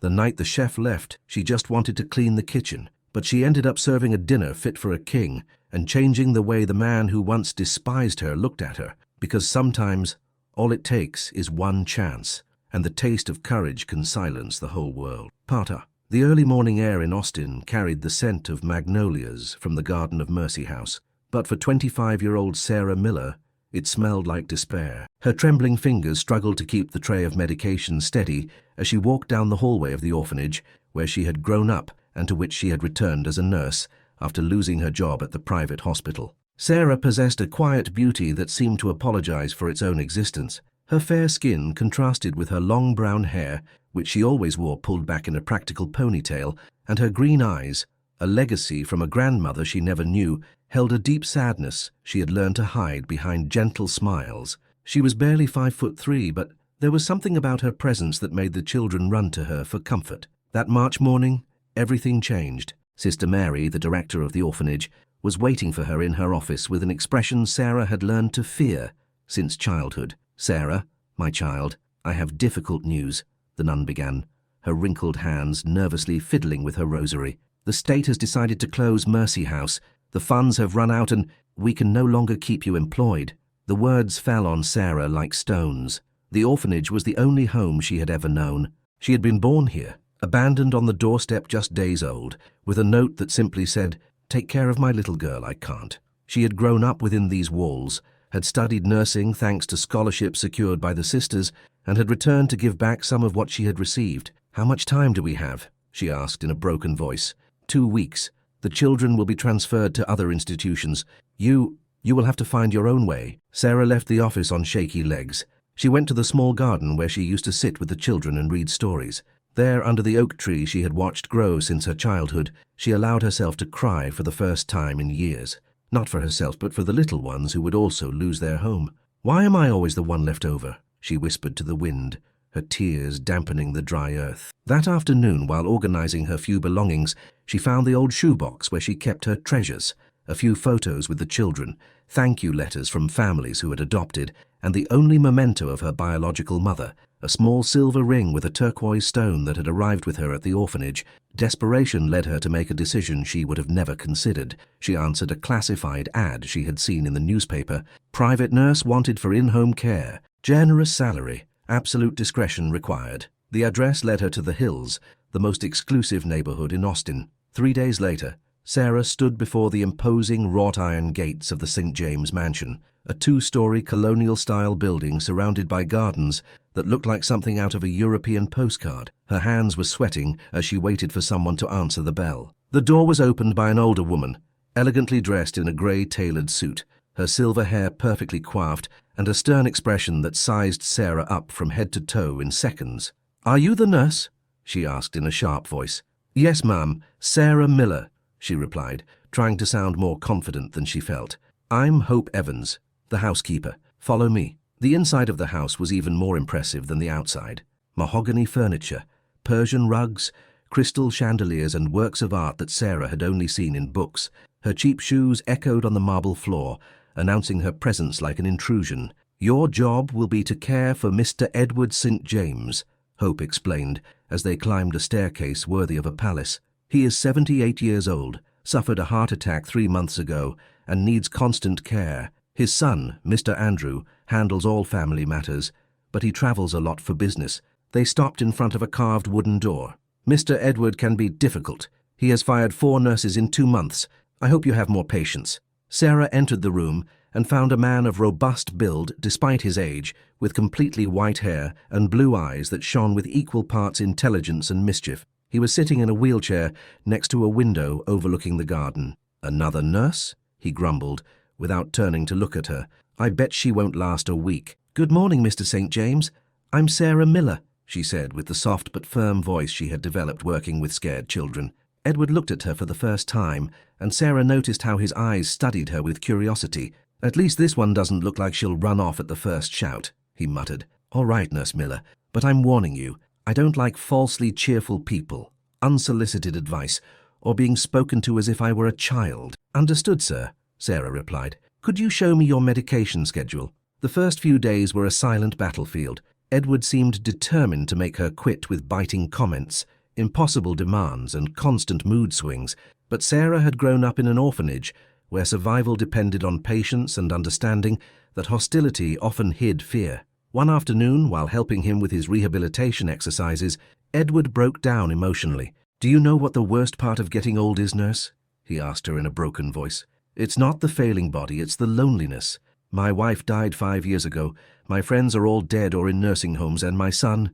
The night the chef left, she just wanted to clean the kitchen, but she ended up serving a dinner fit for a king and changing the way the man who once despised her looked at her, because sometimes all it takes is one chance, and the taste of courage can silence the whole world. Parta. The early morning air in Austin carried the scent of magnolias from the Garden of Mercy house, but for 25-year-old Sarah Miller, it smelled like despair. Her trembling fingers struggled to keep the tray of medication steady as she walked down the hallway of the orphanage where she had grown up and to which she had returned as a nurse after losing her job at the private hospital. Sarah possessed a quiet beauty that seemed to apologize for its own existence. Her fair skin contrasted with her long brown hair, which she always wore pulled back in a practical ponytail, and her green eyes, a legacy from a grandmother she never knew, held a deep sadness she had learned to hide behind gentle smiles. She was barely 5'3", but there was something about her presence that made the children run to her for comfort. That March morning, everything changed. Sister Mary, the director of the orphanage, was waiting for her in her office with an expression Sarah had learned to fear since childhood. "Sarah, my child, I have difficult news," the nun began, her wrinkled hands nervously fiddling with her rosary. "The state has decided to close Mercy House. The funds have run out and we can no longer keep you employed." The words fell on Sarah like stones. The orphanage was the only home she had ever known. She had been born here, abandoned on the doorstep just days old, with a note that simply said, "Take care of my little girl, I can't." She had grown up within these walls, had studied nursing thanks to scholarships secured by the sisters, and had returned to give back some of what she had received. "How much time do we have?" she asked in a broken voice. 2 weeks. The children will be transferred to other institutions. You will have to find your own way." Sarah left the office on shaky legs. She went to the small garden where she used to sit with the children and read stories. There, under the oak tree she had watched grow since her childhood, she allowed herself to cry for the first time in years. Not for herself, but for the little ones who would also lose their home. "Why am I always the one left over?" she whispered to the wind, her tears dampening the dry earth. That afternoon, while organizing her few belongings, she found the old shoebox where she kept her treasures, a few photos with the children, thank you letters from families who had adopted, and the only memento of her biological mother, a small silver ring with a turquoise stone that had arrived with her at the orphanage. Desperation led her to make a decision she would have never considered. She answered a classified ad she had seen in the newspaper. Private nurse wanted for in-home care. Generous salary. Absolute discretion required. The address led her to the Hills, the most exclusive neighborhood in Austin. 3 days later, Sarah stood before the imposing wrought-iron gates of the St. James Mansion, a 2-story colonial-style building surrounded by gardens that looked like something out of a European postcard. Her hands were sweating as she waited for someone to answer the bell. The door was opened by an older woman, elegantly dressed in a grey tailored suit, her silver hair perfectly coiffed, and a stern expression that sized Sarah up from head to toe in seconds. "Are you the nurse?" she asked in a sharp voice. "Yes, ma'am, Sarah Miller," she replied, trying to sound more confident than she felt. "I'm Hope Evans, the housekeeper. Follow me." The inside of the house was even more impressive than the outside. Mahogany furniture, Persian rugs, crystal chandeliers and works of art that Sarah had only seen in books. Her cheap shoes echoed on the marble floor, announcing her presence like an intrusion. "Your job will be to care for Mr. Edward St. James," Hope explained as they climbed a staircase worthy of a palace. "He is 78 years old, suffered a heart attack 3 months ago, and needs constant care. His son, Mr. Andrew, handles all family matters, but he travels a lot for business." They stopped in front of a carved wooden door. "Mr. Edward can be difficult. He has fired 4 nurses in 2 months. I hope you have more patience." Sarah entered the room and found a man of robust build despite his age, with completely white hair and blue eyes that shone with equal parts intelligence and mischief. He was sitting in a wheelchair next to a window overlooking the garden. "Another nurse?" he grumbled, without turning to look at her. "I bet she won't last a week." "Good morning, Mr. St. James. I'm Sarah Miller," she said with the soft but firm voice she had developed working with scared children. Edward looked at her for the first time, and Sarah noticed how his eyes studied her with curiosity. "At least this one doesn't look like she'll run off at the first shout," he muttered. "All right, Nurse Miller, but I'm warning you, I don't like falsely cheerful people, unsolicited advice, or being spoken to as if I were a child." "Understood, sir," Sarah replied. "Could you show me your medication schedule?" The first few days were a silent battlefield. Edward seemed determined to make her quit with biting comments, impossible demands, and constant mood swings, but Sarah had grown up in an orphanage where survival depended on patience and understanding that hostility often hid fear. One afternoon, while helping him with his rehabilitation exercises, Edward broke down emotionally. "Do you know what the worst part of getting old is, nurse?" he asked her in a broken voice. "It's not the failing body, it's the loneliness. My wife died 5 years ago. My friends are all dead or in nursing homes, and my son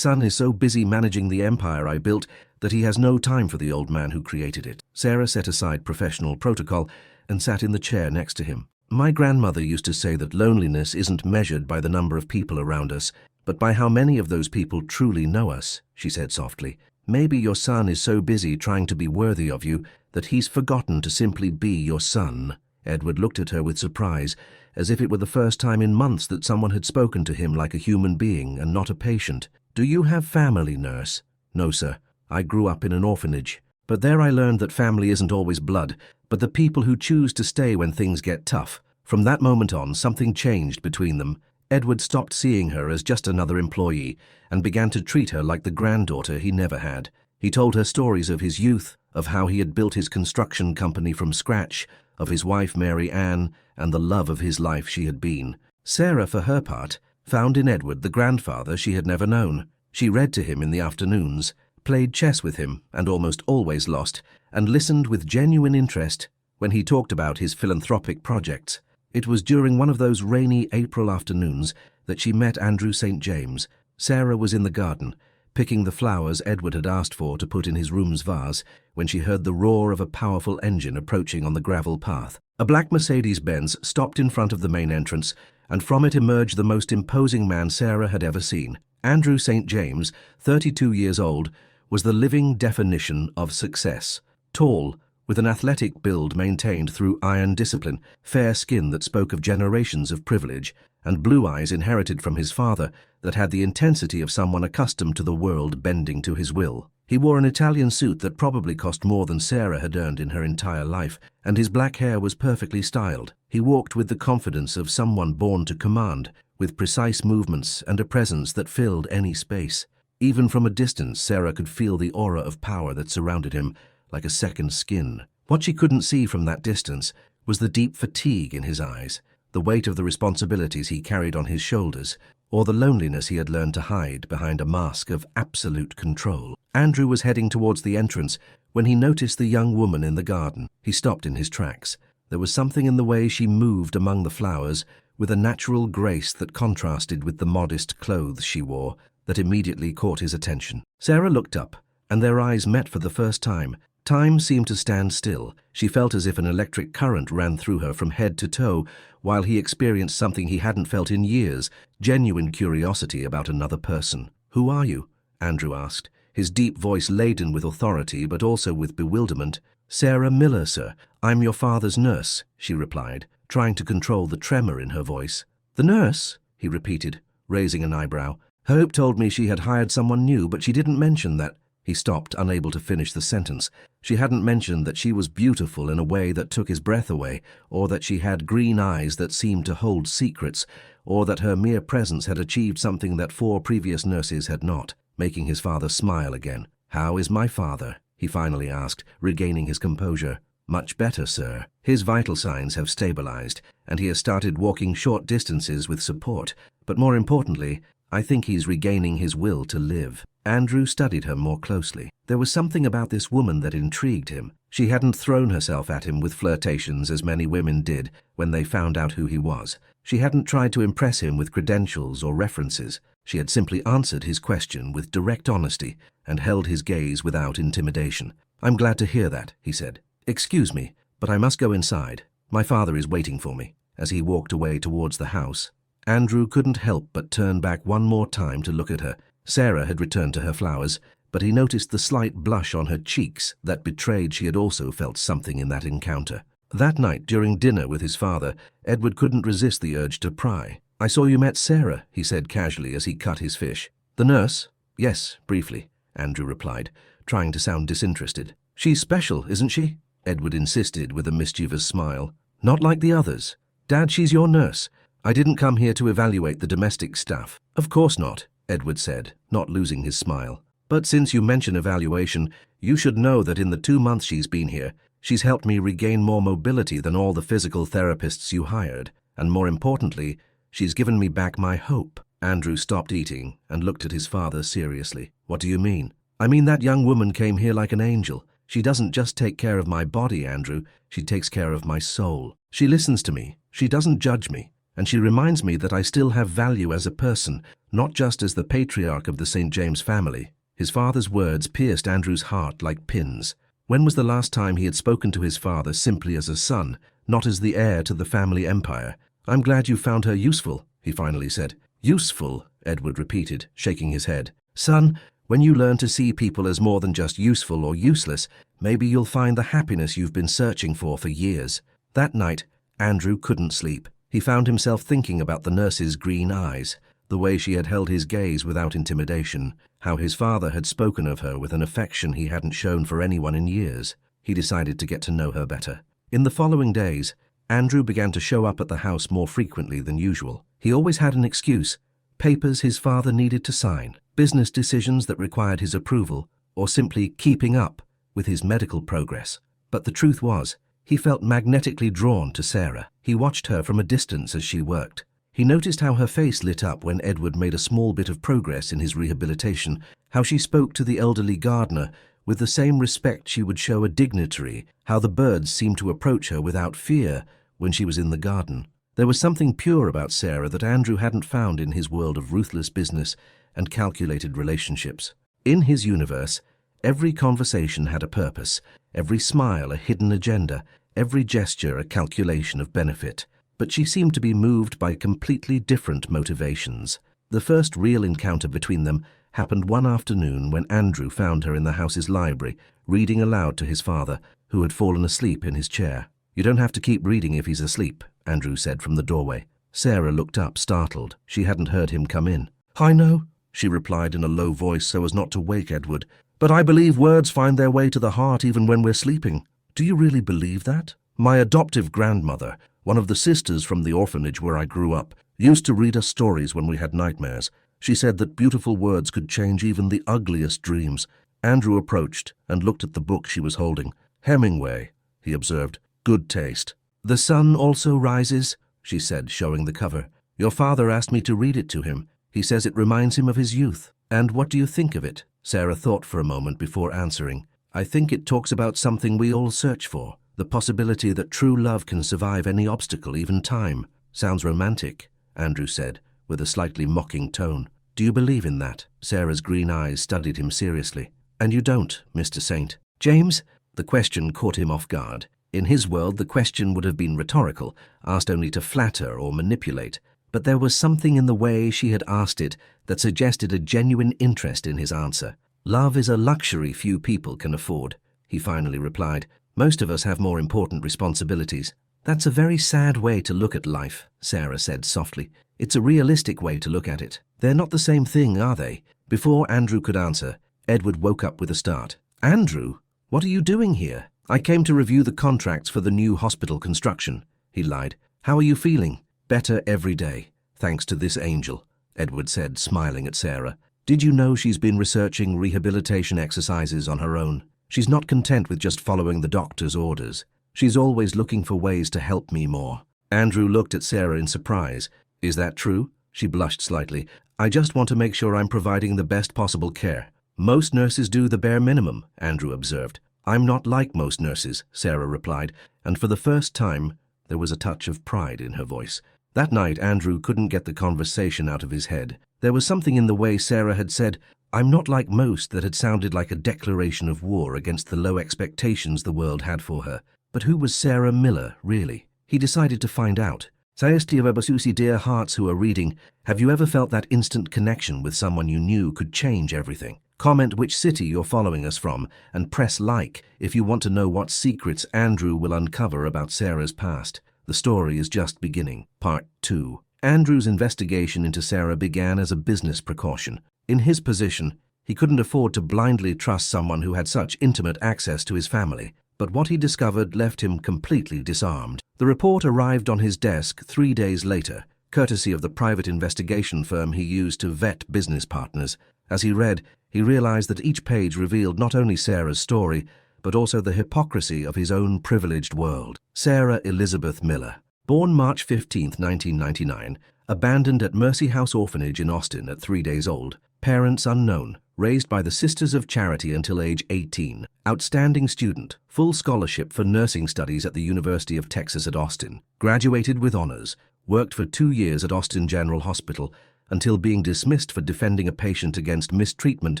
is so busy managing the empire I built that he has no time for the old man who created it." Sarah set aside professional protocol and sat in the chair next to him. "My grandmother used to say that loneliness isn't measured by the number of people around us, but by how many of those people truly know us," she said softly. "Maybe your son is so busy trying to be worthy of you that he's forgotten to simply be your son." Edward looked at her with surprise, as if it were the first time in months that someone had spoken to him like a human being and not a patient. "Do you have family, nurse?" "No, sir. I grew up in an orphanage. But there I learned that family isn't always blood, but the people who choose to stay when things get tough." From that moment on, something changed between them. Edward stopped seeing her as just another employee and began to treat her like the granddaughter he never had. He told her stories of his youth, of how he had built his construction company from scratch, of his wife Mary Ann, and the love of his life she had been. Sarah, for her part, found in Edward the grandfather she had never known. She read to him in the afternoons, played chess with him, and almost always lost, and listened with genuine interest when he talked about his philanthropic projects. It was during one of those rainy April afternoons that she met Andrew St. James. Sarah was in the garden, picking the flowers Edward had asked for to put in his room's vase, when she heard the roar of a powerful engine approaching on the gravel path. A black Mercedes-Benz stopped in front of the main entrance, and from it emerged the most imposing man Sarah had ever seen. Andrew St. James, 32 years old, was the living definition of success. Tall, with an athletic build maintained through iron discipline, fair skin that spoke of generations of privilege, and blue eyes inherited from his father that had the intensity of someone accustomed to the world bending to his will. He wore an Italian suit that probably cost more than Sarah had earned in her entire life, and his black hair was perfectly styled. He walked with the confidence of someone born to command, with precise movements and a presence that filled any space. Even from a distance, Sarah could feel the aura of power that surrounded him, like a second skin. What she couldn't see from that distance was the deep fatigue in his eyes, the weight of the responsibilities he carried on his shoulders, or the loneliness he had learned to hide behind a mask of absolute control. Andrew was heading towards the entrance when he noticed the young woman in the garden. He stopped in his tracks. There was something in the way she moved among the flowers, with a natural grace that contrasted with the modest clothes she wore, that immediately caught his attention. Sarah looked up, and their eyes met for the first time. Time seemed to stand still. She felt as if an electric current ran through her from head to toe, while he experienced something he hadn't felt in years, genuine curiosity about another person. "Who are you?" Andrew asked, his deep voice laden with authority but also with bewilderment. "Sarah Miller, sir. I'm your father's nurse," she replied, trying to control the tremor in her voice. "The nurse?" he repeated, raising an eyebrow. "Hope told me she had hired someone new, but she didn't mention that." He stopped, unable to finish the sentence. She hadn't mentioned that she was beautiful in a way that took his breath away, or that she had green eyes that seemed to hold secrets, or that her mere presence had achieved something that 4 previous nurses had not, making his father smile again. "How is my father?" he finally asked, regaining his composure. "Much better, sir. His vital signs have stabilized, and he has started walking short distances with support. But more importantly, I think he's regaining his will to live." Andrew studied her more closely. There was something about this woman that intrigued him. She hadn't thrown herself at him with flirtations as many women did when they found out who he was. She hadn't tried to impress him with credentials or references. She had simply answered his question with direct honesty and held his gaze without intimidation. "I'm glad to hear that," he said. "Excuse me, but I must go inside. My father is waiting for me." As he walked away towards the house, Andrew couldn't help but turn back one more time to look at her. Sarah had returned to her flowers, but he noticed the slight blush on her cheeks that betrayed she had also felt something in that encounter. That night, during dinner with his father, Edward couldn't resist the urge to pry. "I saw you met Sarah," he said casually as he cut his fish. "The nurse?" "Yes, briefly," Andrew replied, trying to sound disinterested. "She's special, isn't she?" Edward insisted with a mischievous smile. "Not like the others. Dad, she's your nurse. I didn't come here to evaluate the domestic staff. Of course not, Edward said, not losing his smile. But since you mention evaluation, you should know that in the 2 months she's been here, she's helped me regain more mobility than all the physical therapists you hired. And more importantly, she's given me back my hope. Andrew stopped eating and looked at his father seriously. What do you mean? I mean that young woman came here like an angel. She doesn't just take care of my body, Andrew. She takes care of my soul. She listens to me. She doesn't judge me. And she reminds me that I still have value as a person, not just as the patriarch of the St. James family. His father's words pierced Andrew's heart like pins. When was the last time he had spoken to his father simply as a son, not as the heir to the family empire? I'm glad you found her useful, he finally said. Useful, Edward repeated, shaking his head. Son, when you learn to see people as more than just useful or useless, maybe you'll find the happiness you've been searching for years. That night, Andrew couldn't sleep. He found himself thinking about the nurse's green eyes, the way she had held his gaze without intimidation, how his father had spoken of her with an affection he hadn't shown for anyone in years. He decided to get to know her better. In the following days, Andrew began to show up at the house more frequently than usual. He always had an excuse: papers his father needed to sign, business decisions that required his approval, or simply keeping up with his medical progress. But the truth was, he felt magnetically drawn to Sarah. He watched her from a distance as she worked. He noticed how her face lit up when Edward made a small bit of progress in his rehabilitation, how she spoke to the elderly gardener with the same respect she would show a dignitary, how the birds seemed to approach her without fear when she was in the garden. There was something pure about Sarah that Andrew hadn't found in his world of ruthless business and calculated relationships. In his universe, every conversation had a purpose, every smile a hidden agenda, every gesture a calculation of benefit. But she seemed to be moved by completely different motivations. The first real encounter between them happened one afternoon when Andrew found her in the house's library, reading aloud to his father, who had fallen asleep in his chair. You don't have to keep reading if he's asleep, Andrew said from the doorway. Sarah looked up, startled. She hadn't heard him come in. I know, she replied in a low voice so as not to wake Edward, but I believe words find their way to the heart even when we're sleeping. Do you really believe that? My adoptive grandmother, one of the sisters from the orphanage where I grew up, used to read us stories when we had nightmares. She said that beautiful words could change even the ugliest dreams. Andrew approached and looked at the book she was holding. Hemingway, he observed. Good taste. The sun also rises, she said, showing the cover. Your father asked me to read it to him. He says it reminds him of his youth. And what do you think of it? Sarah thought for a moment before answering. I think it talks about something we all search for. The possibility that true love can survive any obstacle, even time. Sounds romantic, Andrew said, with a slightly mocking tone. Do you believe in that? Sarah's green eyes studied him seriously. And you don't, Mr. Saint. James? The question caught him off guard. In his world, the question would have been rhetorical, asked only to flatter or manipulate. But there was something in the way she had asked it that suggested a genuine interest in his answer. Love is a luxury few people can afford, he finally replied. Most of us have more important responsibilities. That's a very sad way to look at life, Sarah said softly. It's a realistic way to look at it. They're not the same thing, are they? Before Andrew could answer, Edward woke up with a start. Andrew, what are you doing here? I came to review the contracts for the new hospital construction, he lied. How are you feeling? Better every day, thanks to this angel, Edward said, smiling at Sarah. Did you know she's been researching rehabilitation exercises on her own? She's not content with just following the doctor's orders. She's always looking for ways to help me more. Andrew looked at Sarah in surprise. Is that true? She blushed slightly. I just want to make sure I'm providing the best possible care. Most nurses do the bare minimum, Andrew observed. I'm not like most nurses, Sarah replied, and for the first time, there was a touch of pride in her voice. That night, Andrew couldn't get the conversation out of his head. There was something in the way Sarah had said, I'm not like most, that had sounded like a declaration of war against the low expectations the world had for her. But who was Sarah Miller, really? He decided to find out. Dear hearts who are reading, have you ever felt that instant connection with someone you knew could change everything? Comment which city you're following us from, and press like if you want to know what secrets Andrew will uncover about Sarah's past. The story is just beginning. Part 2. Andrew's investigation into Sarah began as a business precaution. In his position, he couldn't afford to blindly trust someone who had such intimate access to his family. But what he discovered left him completely disarmed. The report arrived on his desk 3 days later, courtesy of the private investigation firm he used to vet business partners. As he read, he realized that each page revealed not only Sarah's story, but also the hypocrisy of his own privileged world. Sarah Elizabeth Miller, born March 15, 1999, abandoned at Mercy House Orphanage in Austin at 3 days old. Parents unknown, raised by the Sisters of Charity until age 18. Outstanding student, full scholarship for nursing studies at the University of Texas at Austin. Graduated with honors, worked for 2 years at Austin General Hospital until being dismissed for defending a patient against mistreatment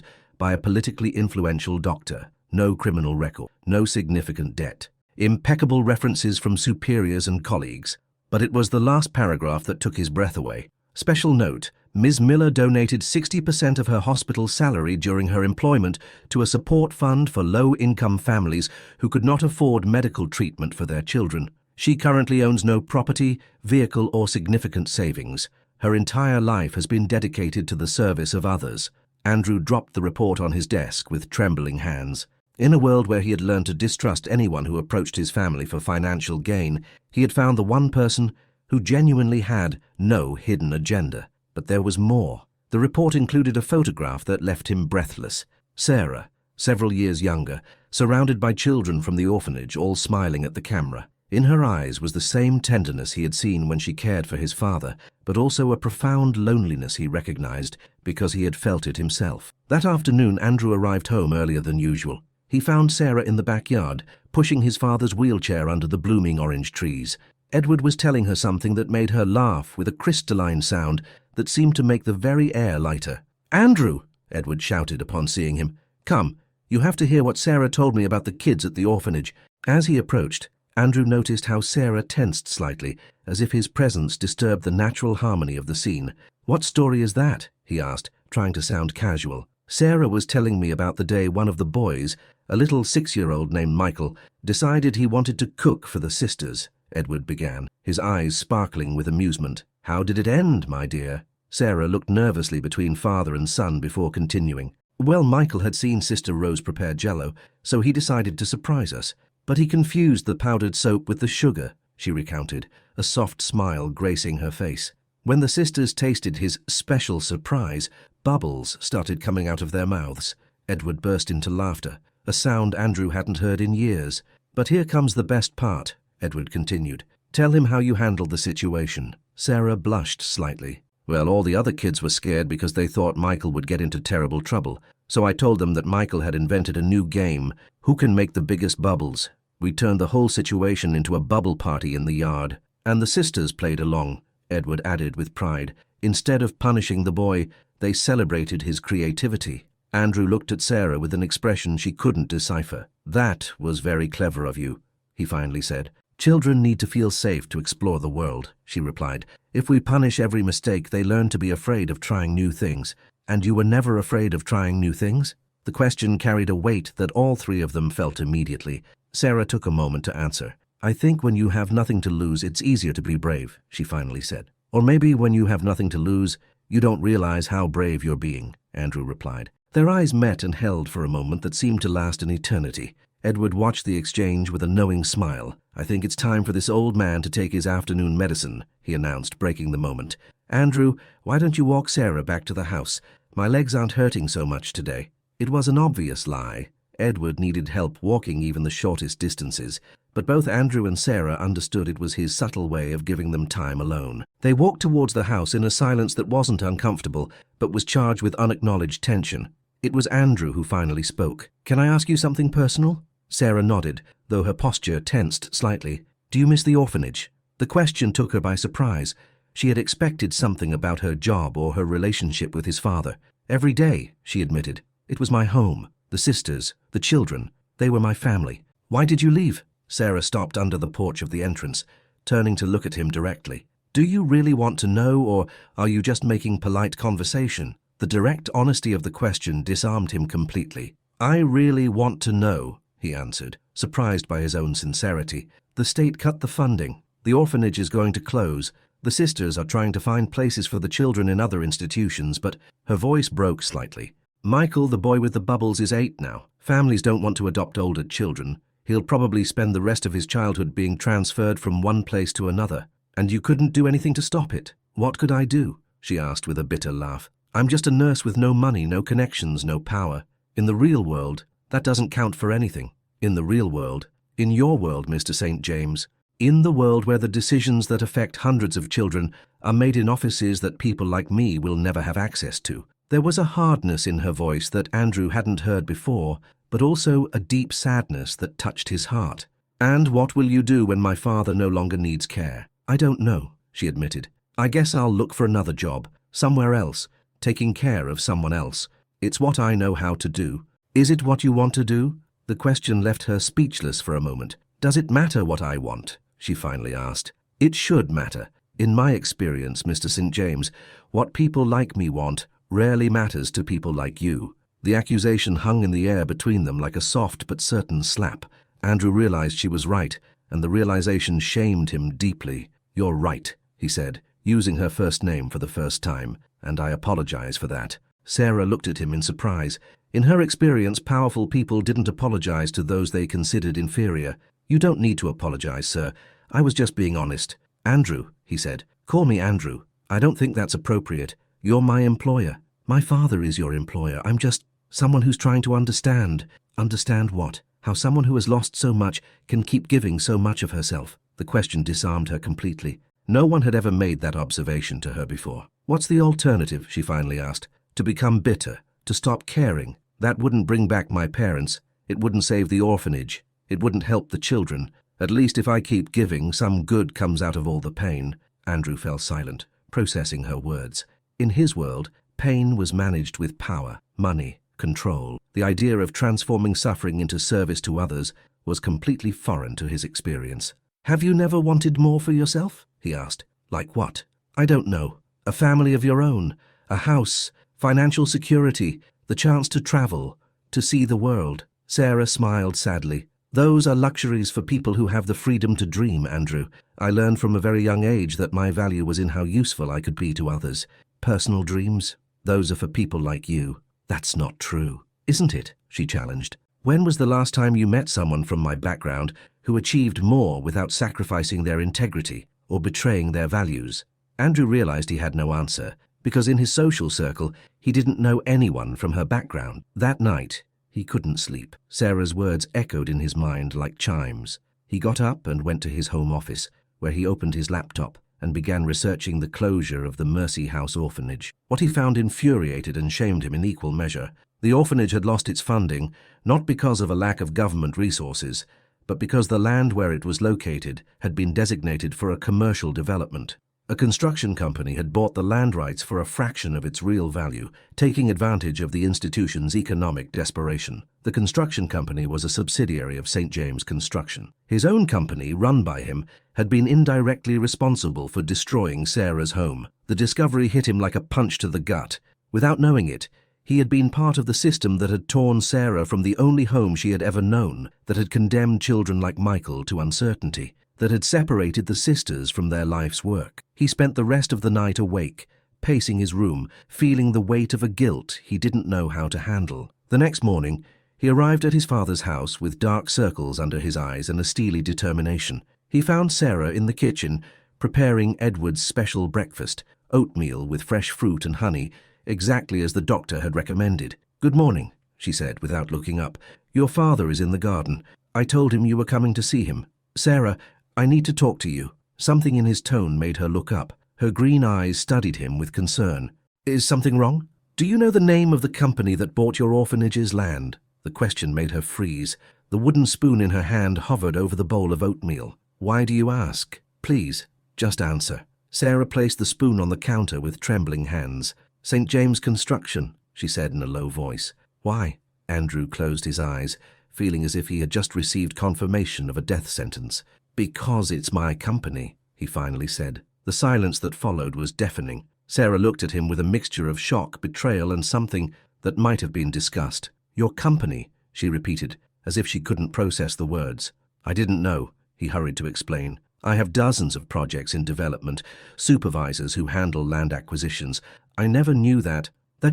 by a politically influential doctor. No criminal record, no significant debt. Impeccable references from superiors and colleagues. But it was the last paragraph that took his breath away. Special note, Ms. Miller donated 60% of her hospital salary during her employment to a support fund for low-income families who could not afford medical treatment for their children. She currently owns no property, vehicle, or significant savings. Her entire life has been dedicated to the service of others. Andrew dropped the report on his desk with trembling hands. In a world where he had learned to distrust anyone who approached his family for financial gain, he had found the one person who genuinely had no hidden agenda. But there was more. The report included a photograph that left him breathless. Sarah, several years younger, surrounded by children from the orphanage, all smiling at the camera. In her eyes was the same tenderness he had seen when she cared for his father, but also a profound loneliness he recognized because he had felt it himself. That afternoon, Andrew arrived home earlier than usual. He found Sarah in the backyard, pushing his father's wheelchair under the blooming orange trees. Edward was telling her something that made her laugh with a crystalline sound that seemed to make the very air lighter. "Andrew!" Edward shouted upon seeing him. "Come, you have to hear what Sarah told me about the kids at the orphanage." As he approached, Andrew noticed how Sarah tensed slightly, as if his presence disturbed the natural harmony of the scene. "What story is that?" he asked, trying to sound casual. "Sarah was telling me about the day one of the boys, a little 6-year-old named Michael, decided he wanted to cook for the sisters," Edward began, his eyes sparkling with amusement. "How did it end, my dear?" Sarah looked nervously between father and son before continuing. "Well, Michael had seen Sister Rose prepare jello, so he decided to surprise us. But he confused the powdered soap with the sugar," she recounted, a soft smile gracing her face. "When the sisters tasted his special surprise, bubbles started coming out of their mouths." Edward burst into laughter, a sound Andrew hadn't heard in years. "But here comes the best part," Edward continued. "Tell him how you handled the situation." Sarah blushed slightly. "Well, all the other kids were scared because they thought Michael would get into terrible trouble. So I told them that Michael had invented a new game, who can make the biggest bubbles. We turned the whole situation into a bubble party in the yard. And the sisters played along," Edward added with pride. "Instead of punishing the boy, they celebrated his creativity." Andrew looked at Sarah with an expression she couldn't decipher. "That was very clever of you," he finally said. "Children need to feel safe to explore the world," she replied. "If we punish every mistake, they learn to be afraid of trying new things. And you were never afraid of trying new things?" The question carried a weight that all three of them felt immediately. Sarah took a moment to answer. "I think when you have nothing to lose, it's easier to be brave," she finally said. "Or maybe when you have nothing to lose, you don't realize how brave you're being," Andrew replied. Their eyes met and held for a moment that seemed to last an eternity. Edward watched the exchange with a knowing smile. "I think it's time for this old man to take his afternoon medicine," he announced, breaking the moment. "Andrew, why don't you walk Sarah back to the house? My legs aren't hurting so much today." It was an obvious lie. Edward needed help walking even the shortest distances, but both Andrew and Sarah understood it was his subtle way of giving them time alone. They walked towards the house in a silence that wasn't uncomfortable, but was charged with unacknowledged tension. It was Andrew who finally spoke. "Can I ask you something personal?" Sarah nodded, though her posture tensed slightly. "Do you miss the orphanage?" The question took her by surprise. She had expected something about her job or her relationship with his father. "Every day," she admitted. "It was my home. The sisters, the children, they were my family." "Why did you leave?" Sarah stopped under the porch of the entrance, turning to look at him directly. "Do you really want to know, or are you just making polite conversation?" The direct honesty of the question disarmed him completely. "I really want to know," he answered, surprised by his own sincerity. "The state cut the funding. The orphanage is going to close. The sisters are trying to find places for the children in other institutions, but..." Her voice broke slightly. "Michael, the boy with the bubbles, is 8 now. Families don't want to adopt older children. He'll probably spend the rest of his childhood being transferred from one place to another. And you couldn't do anything to stop it?" What could I do? She asked with a bitter laugh. I'm just a nurse with no money, no connections, no power. In the real world, that doesn't count for anything. In the real world, in your world, Mr. St. James, in the world where the decisions that affect hundreds of children are made in offices that people like me will never have access to. There was a hardness in her voice that Andrew hadn't heard before, but also a deep sadness that touched his heart. And what will you do when my father no longer needs care? I don't know, she admitted. I guess I'll look for another job, somewhere else, taking care of someone else. It's what I know how to do. Is it what you want to do? The question left her speechless for a moment. Does it matter what I want? She finally asked. It should matter. In my experience, Mr. St. James, what people like me want rarely matters to people like you. The accusation hung in the air between them like a soft but certain slap. Andrew realized she was right, and the realization shamed him deeply. You're right, he said, using her first name for the first time, and I apologize for that. Sarah looked at him in surprise. In her experience, powerful people didn't apologize to those they considered inferior. You don't need to apologize, sir. I was just being honest. Andrew, he said. Call me Andrew. I don't think that's appropriate. You're my employer. My father is your employer. I'm just someone who's trying to understand. Understand what? How someone who has lost so much can keep giving so much of herself. The question disarmed her completely. No one had ever made that observation to her before. What's the alternative? She finally asked. To become bitter, to stop caring. That wouldn't bring back my parents. It wouldn't save the orphanage. It wouldn't help the children. At least if I keep giving, some good comes out of all the pain. Andrew fell silent, processing her words. In his world, pain was managed with power, money, control. The idea of transforming suffering into service to others was completely foreign to his experience. Have you never wanted more for yourself? He asked. Like what? I don't know. A family of your own, a house, financial security, the chance to travel, to see the world. Sarah smiled sadly. Those are luxuries for people who have the freedom to dream, Andrew. I learned from a very young age that my value was in how useful I could be to others. Personal dreams? Those are for people like you. That's not true, isn't it? She challenged. When was the last time you met someone from my background who achieved more without sacrificing their integrity or betraying their values? Andrew realized he had no answer, because in his social circle, he didn't know anyone from her background. That night, he couldn't sleep. Sarah's words echoed in his mind like chimes. He got up and went to his home office, where he opened his laptop and began researching the closure of the Mercy House orphanage. What he found infuriated and shamed him in equal measure. The orphanage had lost its funding, not because of a lack of government resources, but because the land where it was located had been designated for a commercial development. A construction company had bought the land rights for a fraction of its real value, taking advantage of the institution's economic desperation. The construction company was a subsidiary of St. James Construction. His own company, run by him, had been indirectly responsible for destroying Sarah's home. The discovery hit him like a punch to the gut. Without knowing it, he had been part of the system that had torn Sarah from the only home she had ever known, that had condemned children like Michael to uncertainty, that had separated the sisters from their life's work. He spent the rest of the night awake, pacing his room, feeling the weight of a guilt he didn't know how to handle. The next morning, he arrived at his father's house with dark circles under his eyes and a steely determination. He found Sarah in the kitchen, preparing Edward's special breakfast, oatmeal with fresh fruit and honey, exactly as the doctor had recommended. "Good morning," she said without looking up. "Your father is in the garden. I told him you were coming to see him. Sarah, I need to talk to you." Something in his tone made her look up. Her green eyes studied him with concern. "Is something wrong? Do you know the name of the company that bought your orphanage's land?" The question made her freeze. The wooden spoon in her hand hovered over the bowl of oatmeal. "Why do you ask? Please, just answer." Sarah placed the spoon on the counter with trembling hands. "St. James Construction," she said in a low voice. "Why?" Andrew closed his eyes, feeling as if he had just received confirmation of a death sentence. "Because it's my company," he finally said. The silence that followed was deafening. Sarah looked at him with a mixture of shock, betrayal, and something that might have been disgust. "Your company," she repeated, as if she couldn't process the words. "I didn't know," he hurried to explain. "I have dozens of projects in development, supervisors who handle land acquisitions. I never knew that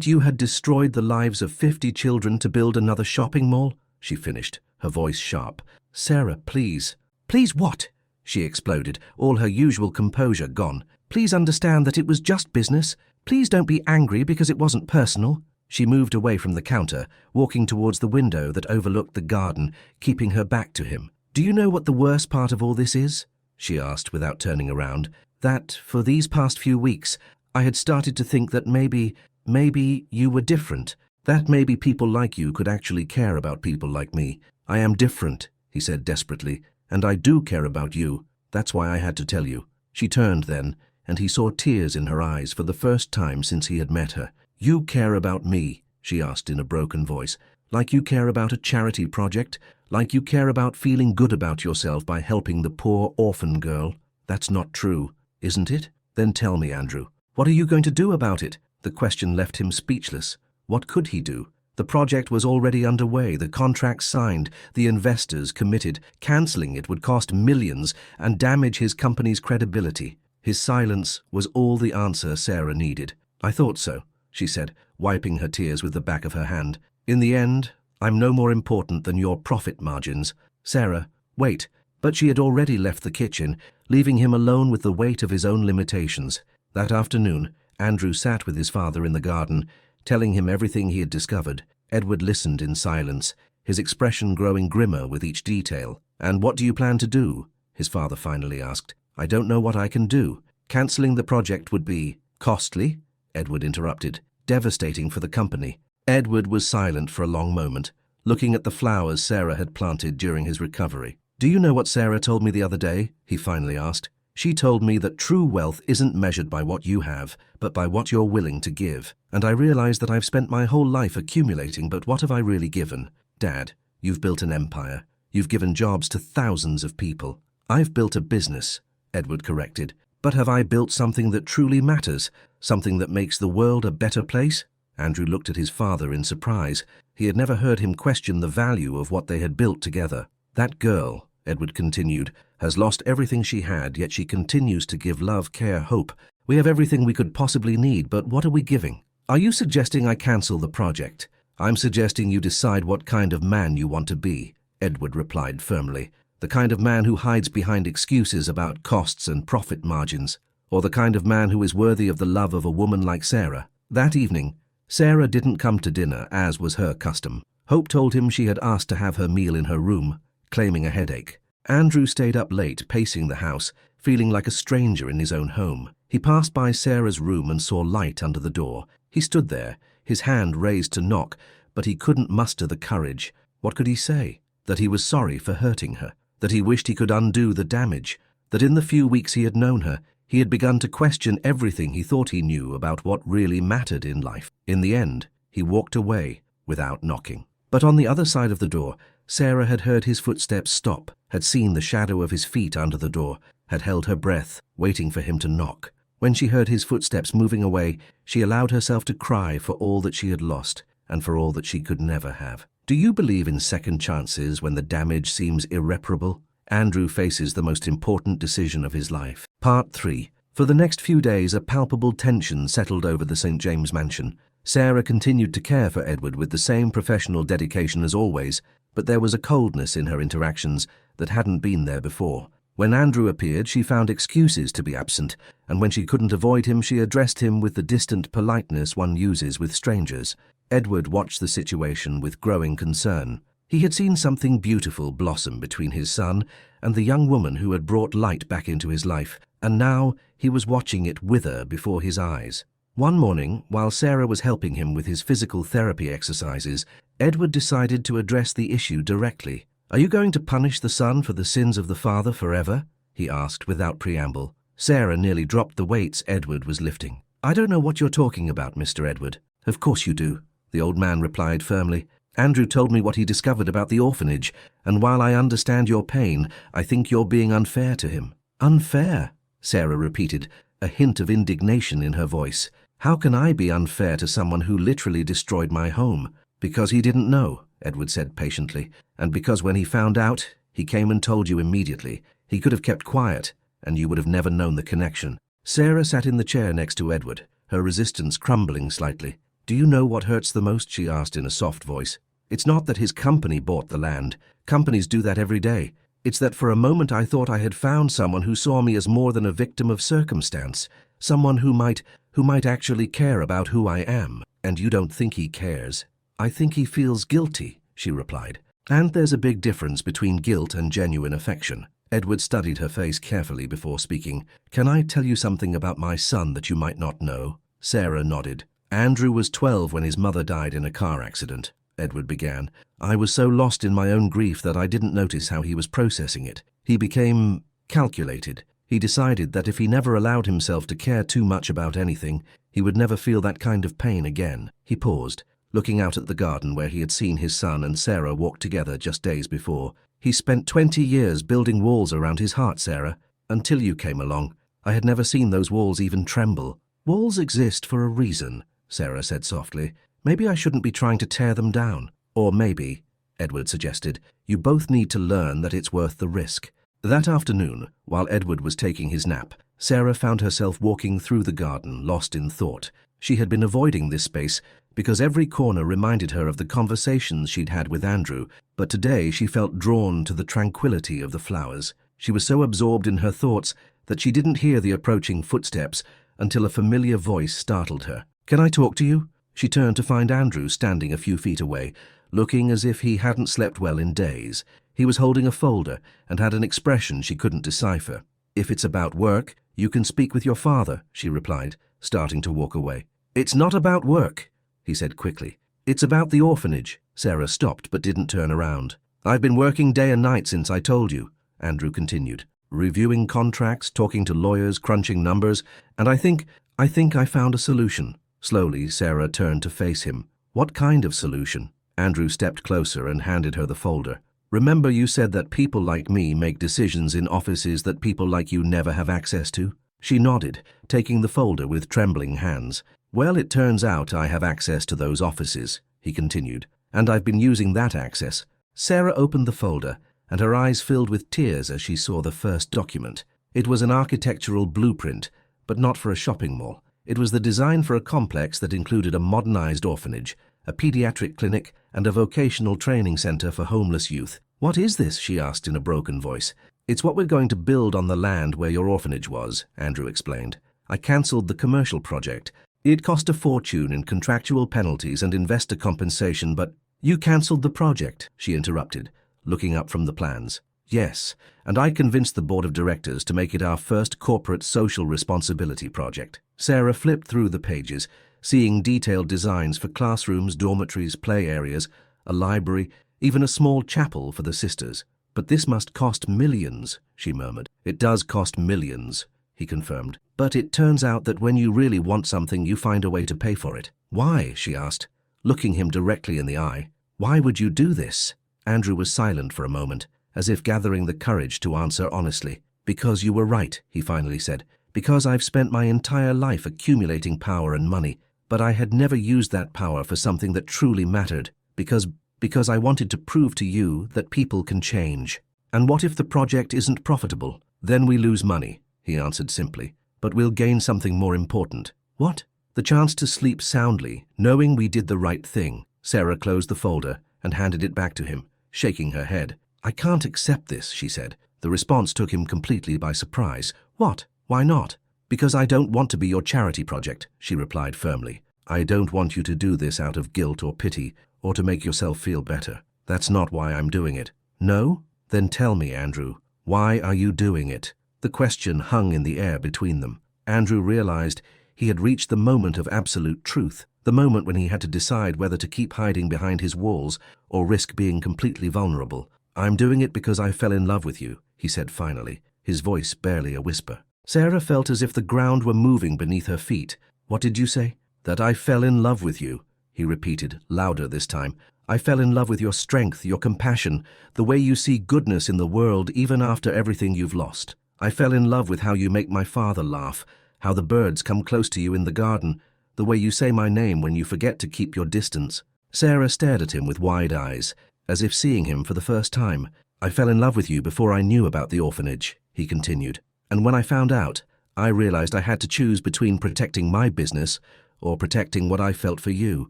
you had destroyed the lives of 50 children to build another shopping mall," she finished, her voice sharp. "Sarah, please." "Please what?" she exploded, all her usual composure gone. Please understand that it was just business. Please don't be angry because it wasn't personal." She moved away from the counter, walking towards the window that overlooked the garden, keeping her back to him. "Do you know what the worst part of all this is?" she asked without turning around. "That, for these past few weeks, I had started to think that maybe you were different. That maybe people like you could actually care about people like me. I am different," he said desperately, "and I do care about you. That's why I had to tell you." She turned then, and he saw tears in her eyes for the first time since he had met her. "You care about me?" she asked in a broken voice. "Like you care about a charity project? Like you care about feeling good about yourself by helping the poor orphan girl? That's not true, isn't it? Then tell me, Andrew. What are you going to do about it?" The question left him speechless. What could he do? The project was already underway, the contracts signed, the investors committed. Cancelling it would cost millions and damage his company's credibility. His silence was all the answer Sarah needed. "I thought so," she said, wiping her tears with the back of her hand. "In the end, I'm no more important than your profit margins." "Sarah, wait." But she had already left the kitchen, leaving him alone with the weight of his own limitations. That afternoon, Andrew sat with his father in the garden, telling him everything he had discovered. Edward listened in silence, his expression growing grimmer with each detail. "And what do you plan to do?" his father finally asked. "I don't know what I can do. Cancelling the project would be—" "Costly?" Edward interrupted. "Devastating for the company." Edward was silent for a long moment, looking at the flowers Sarah had planted during his recovery. "Do you know what Sarah told me the other day?" he finally asked. "She told me that true wealth isn't measured by what you have, but by what you're willing to give. And I realize that I've spent my whole life accumulating, but what have I really given? Dad, you've built an empire. You've given jobs to thousands of people. I've built a business," Edward corrected. "But have I built something that truly matters? Something that makes the world a better place?" Andrew looked at his father in surprise. He had never heard him question the value of what they had built together. "That girl," Edward continued, "has lost everything she had, yet she continues to give love, care, hope. We have everything we could possibly need, but what are we giving?" "Are you suggesting I cancel the project?" "I'm suggesting you decide what kind of man you want to be," Edward replied firmly. "The kind of man who hides behind excuses about costs and profit margins, or the kind of man who is worthy of the love of a woman like Sarah." That evening, Sarah didn't come to dinner, as was her custom. Hope told him she had asked to have her meal in her room, claiming a headache. Andrew stayed up late, pacing the house, feeling like a stranger in his own home. He passed by Sarah's room and saw light under the door. He stood there, his hand raised to knock, but he couldn't muster the courage. What could he say? That he was sorry for hurting her, that he wished he could undo the damage, that in the few weeks he had known her, he had begun to question everything he thought he knew about what really mattered in life. In the end, he walked away without knocking. But on the other side of the door, Sarah had heard his footsteps stop, had seen the shadow of his feet under the door, had held her breath, waiting for him to knock. When she heard his footsteps moving away, she allowed herself to cry for all that she had lost and for all that she could never have. Do you believe in second chances when the damage seems irreparable? Andrew faces the most important decision of his life. Part 3. For the next few days, a palpable tension settled over the St. James mansion. Sarah continued to care for Edward with the same professional dedication as always, but there was a coldness in her interactions that hadn't been there before. When Andrew appeared, she found excuses to be absent, and when she couldn't avoid him, she addressed him with the distant politeness one uses with strangers. Edward watched the situation with growing concern. He had seen something beautiful blossom between his son and the young woman who had brought light back into his life, and now he was watching it wither before his eyes. One morning, while Sarah was helping him with his physical therapy exercises, Edward decided to address the issue directly. "Are you going to punish the son for the sins of the father forever?" he asked without preamble. Sarah nearly dropped the weights Edward was lifting. "I don't know what you're talking about, Mr. Edward." "Of course you do," the old man replied firmly. "Andrew told me what he discovered about the orphanage, and while I understand your pain, I think you're being unfair to him." "Unfair?" Sarah repeated, a hint of indignation in her voice. "How can I be unfair to someone who literally destroyed my home?" "Because he didn't know," Edward said patiently, "and because when he found out, he came and told you immediately. He could have kept quiet, and you would have never known the connection." Sarah sat in the chair next to Edward, her resistance crumbling slightly. "Do you know what hurts the most?" she asked in a soft voice. "It's not that his company bought the land. Companies do that every day. It's that for a moment I thought I had found someone who saw me as more than a victim of circumstance, someone who might actually care about who I am. And you don't think he cares. I think he feels guilty, she replied. And there's a big difference between guilt and genuine affection. Edward studied her face carefully before speaking. Can I tell you something about my son that you might not know? Sarah nodded. Andrew was 12 when his mother died in a car accident, Edward began. I was so lost in my own grief that I didn't notice how he was processing it. He became calculated. He decided that if he never allowed himself to care too much about anything, he would never feel that kind of pain again. He paused, looking out at the garden where he had seen his son and Sarah walk together just days before. He spent 20 years building walls around his heart, Sarah, until you came along. I had never seen those walls even tremble. Walls exist for a reason, Sarah said softly. Maybe I shouldn't be trying to tear them down. Or maybe, Edward suggested, you both need to learn that it's worth the risk. That afternoon, while Edward was taking his nap, Sarah found herself walking through the garden, lost in thought. She had been avoiding this space because every corner reminded her of the conversations she'd had with Andrew, but today she felt drawn to the tranquility of the flowers. She was so absorbed in her thoughts that she didn't hear the approaching footsteps until a familiar voice startled her. Can I talk to you? She turned to find Andrew standing a few feet away, looking as if he hadn't slept well in days. He was holding a folder and had an expression she couldn't decipher. If it's about work, you can speak with your father, she replied, starting to walk away. It's not about work, he said quickly. It's about the orphanage. Sarah stopped but didn't turn around. I've been working day and night since I told you, Andrew continued, reviewing contracts, talking to lawyers, crunching numbers, and I think I found a solution. Slowly, Sarah turned to face him. What kind of solution? Andrew stepped closer and handed her the folder. Remember you said that people like me make decisions in offices that people like you never have access to? She nodded, taking the folder with trembling hands. Well, it turns out I have access to those offices, he continued, and I've been using that access. Sarah opened the folder, and her eyes filled with tears as she saw the first document. It was an architectural blueprint, but not for a shopping mall. It was the design for a complex that included a modernized orphanage, a pediatric clinic, and a vocational training center for homeless youth. What is this? She asked in a broken voice. It's what we're going to build on the land where your orphanage was, Andrew explained. I cancelled the commercial project. It cost a fortune in contractual penalties and investor compensation, but you cancelled the project, she interrupted, looking up from the plans. Yes, and I convinced the board of directors to make it our first corporate social responsibility project. Sarah flipped through the pages, seeing detailed designs for classrooms, dormitories, play areas, a library, even a small chapel for the sisters. But this must cost millions, she murmured. It does cost millions, he confirmed. But it turns out that when you really want something, you find a way to pay for it. Why? She asked, looking him directly in the eye. Why would you do this? Andrew was silent for a moment, as if gathering the courage to answer honestly. Because you were right, he finally said. Because I've spent my entire life accumulating power and money, but I had never used that power for something that truly mattered. Because I wanted to prove to you that people can change. And what if the project isn't profitable? Then we lose money, he answered simply. But we'll gain something more important. What? The chance to sleep soundly, knowing we did the right thing. Sarah closed the folder and handed it back to him, shaking her head. I can't accept this, she said. The response took him completely by surprise. What? Why not? Because I don't want to be your charity project, she replied firmly. I don't want you to do this out of guilt or pity, or to make yourself feel better. That's not why I'm doing it. No? Then tell me, Andrew, why are you doing it? The question hung in the air between them. Andrew realized he had reached the moment of absolute truth, the moment when he had to decide whether to keep hiding behind his walls or risk being completely vulnerable. I'm doing it because I fell in love with you, he said finally, his voice barely a whisper. Sarah felt as if the ground were moving beneath her feet. What did you say? That I fell in love with you, he repeated, louder this time. I fell in love with your strength, your compassion, the way you see goodness in the world even after everything you've lost. I fell in love with how you make my father laugh, how the birds come close to you in the garden, the way you say my name when you forget to keep your distance. Sarah stared at him with wide eyes, as if seeing him for the first time. I fell in love with you before I knew about the orphanage, he continued. And when I found out, I realized I had to choose between protecting my business or protecting what I felt for you.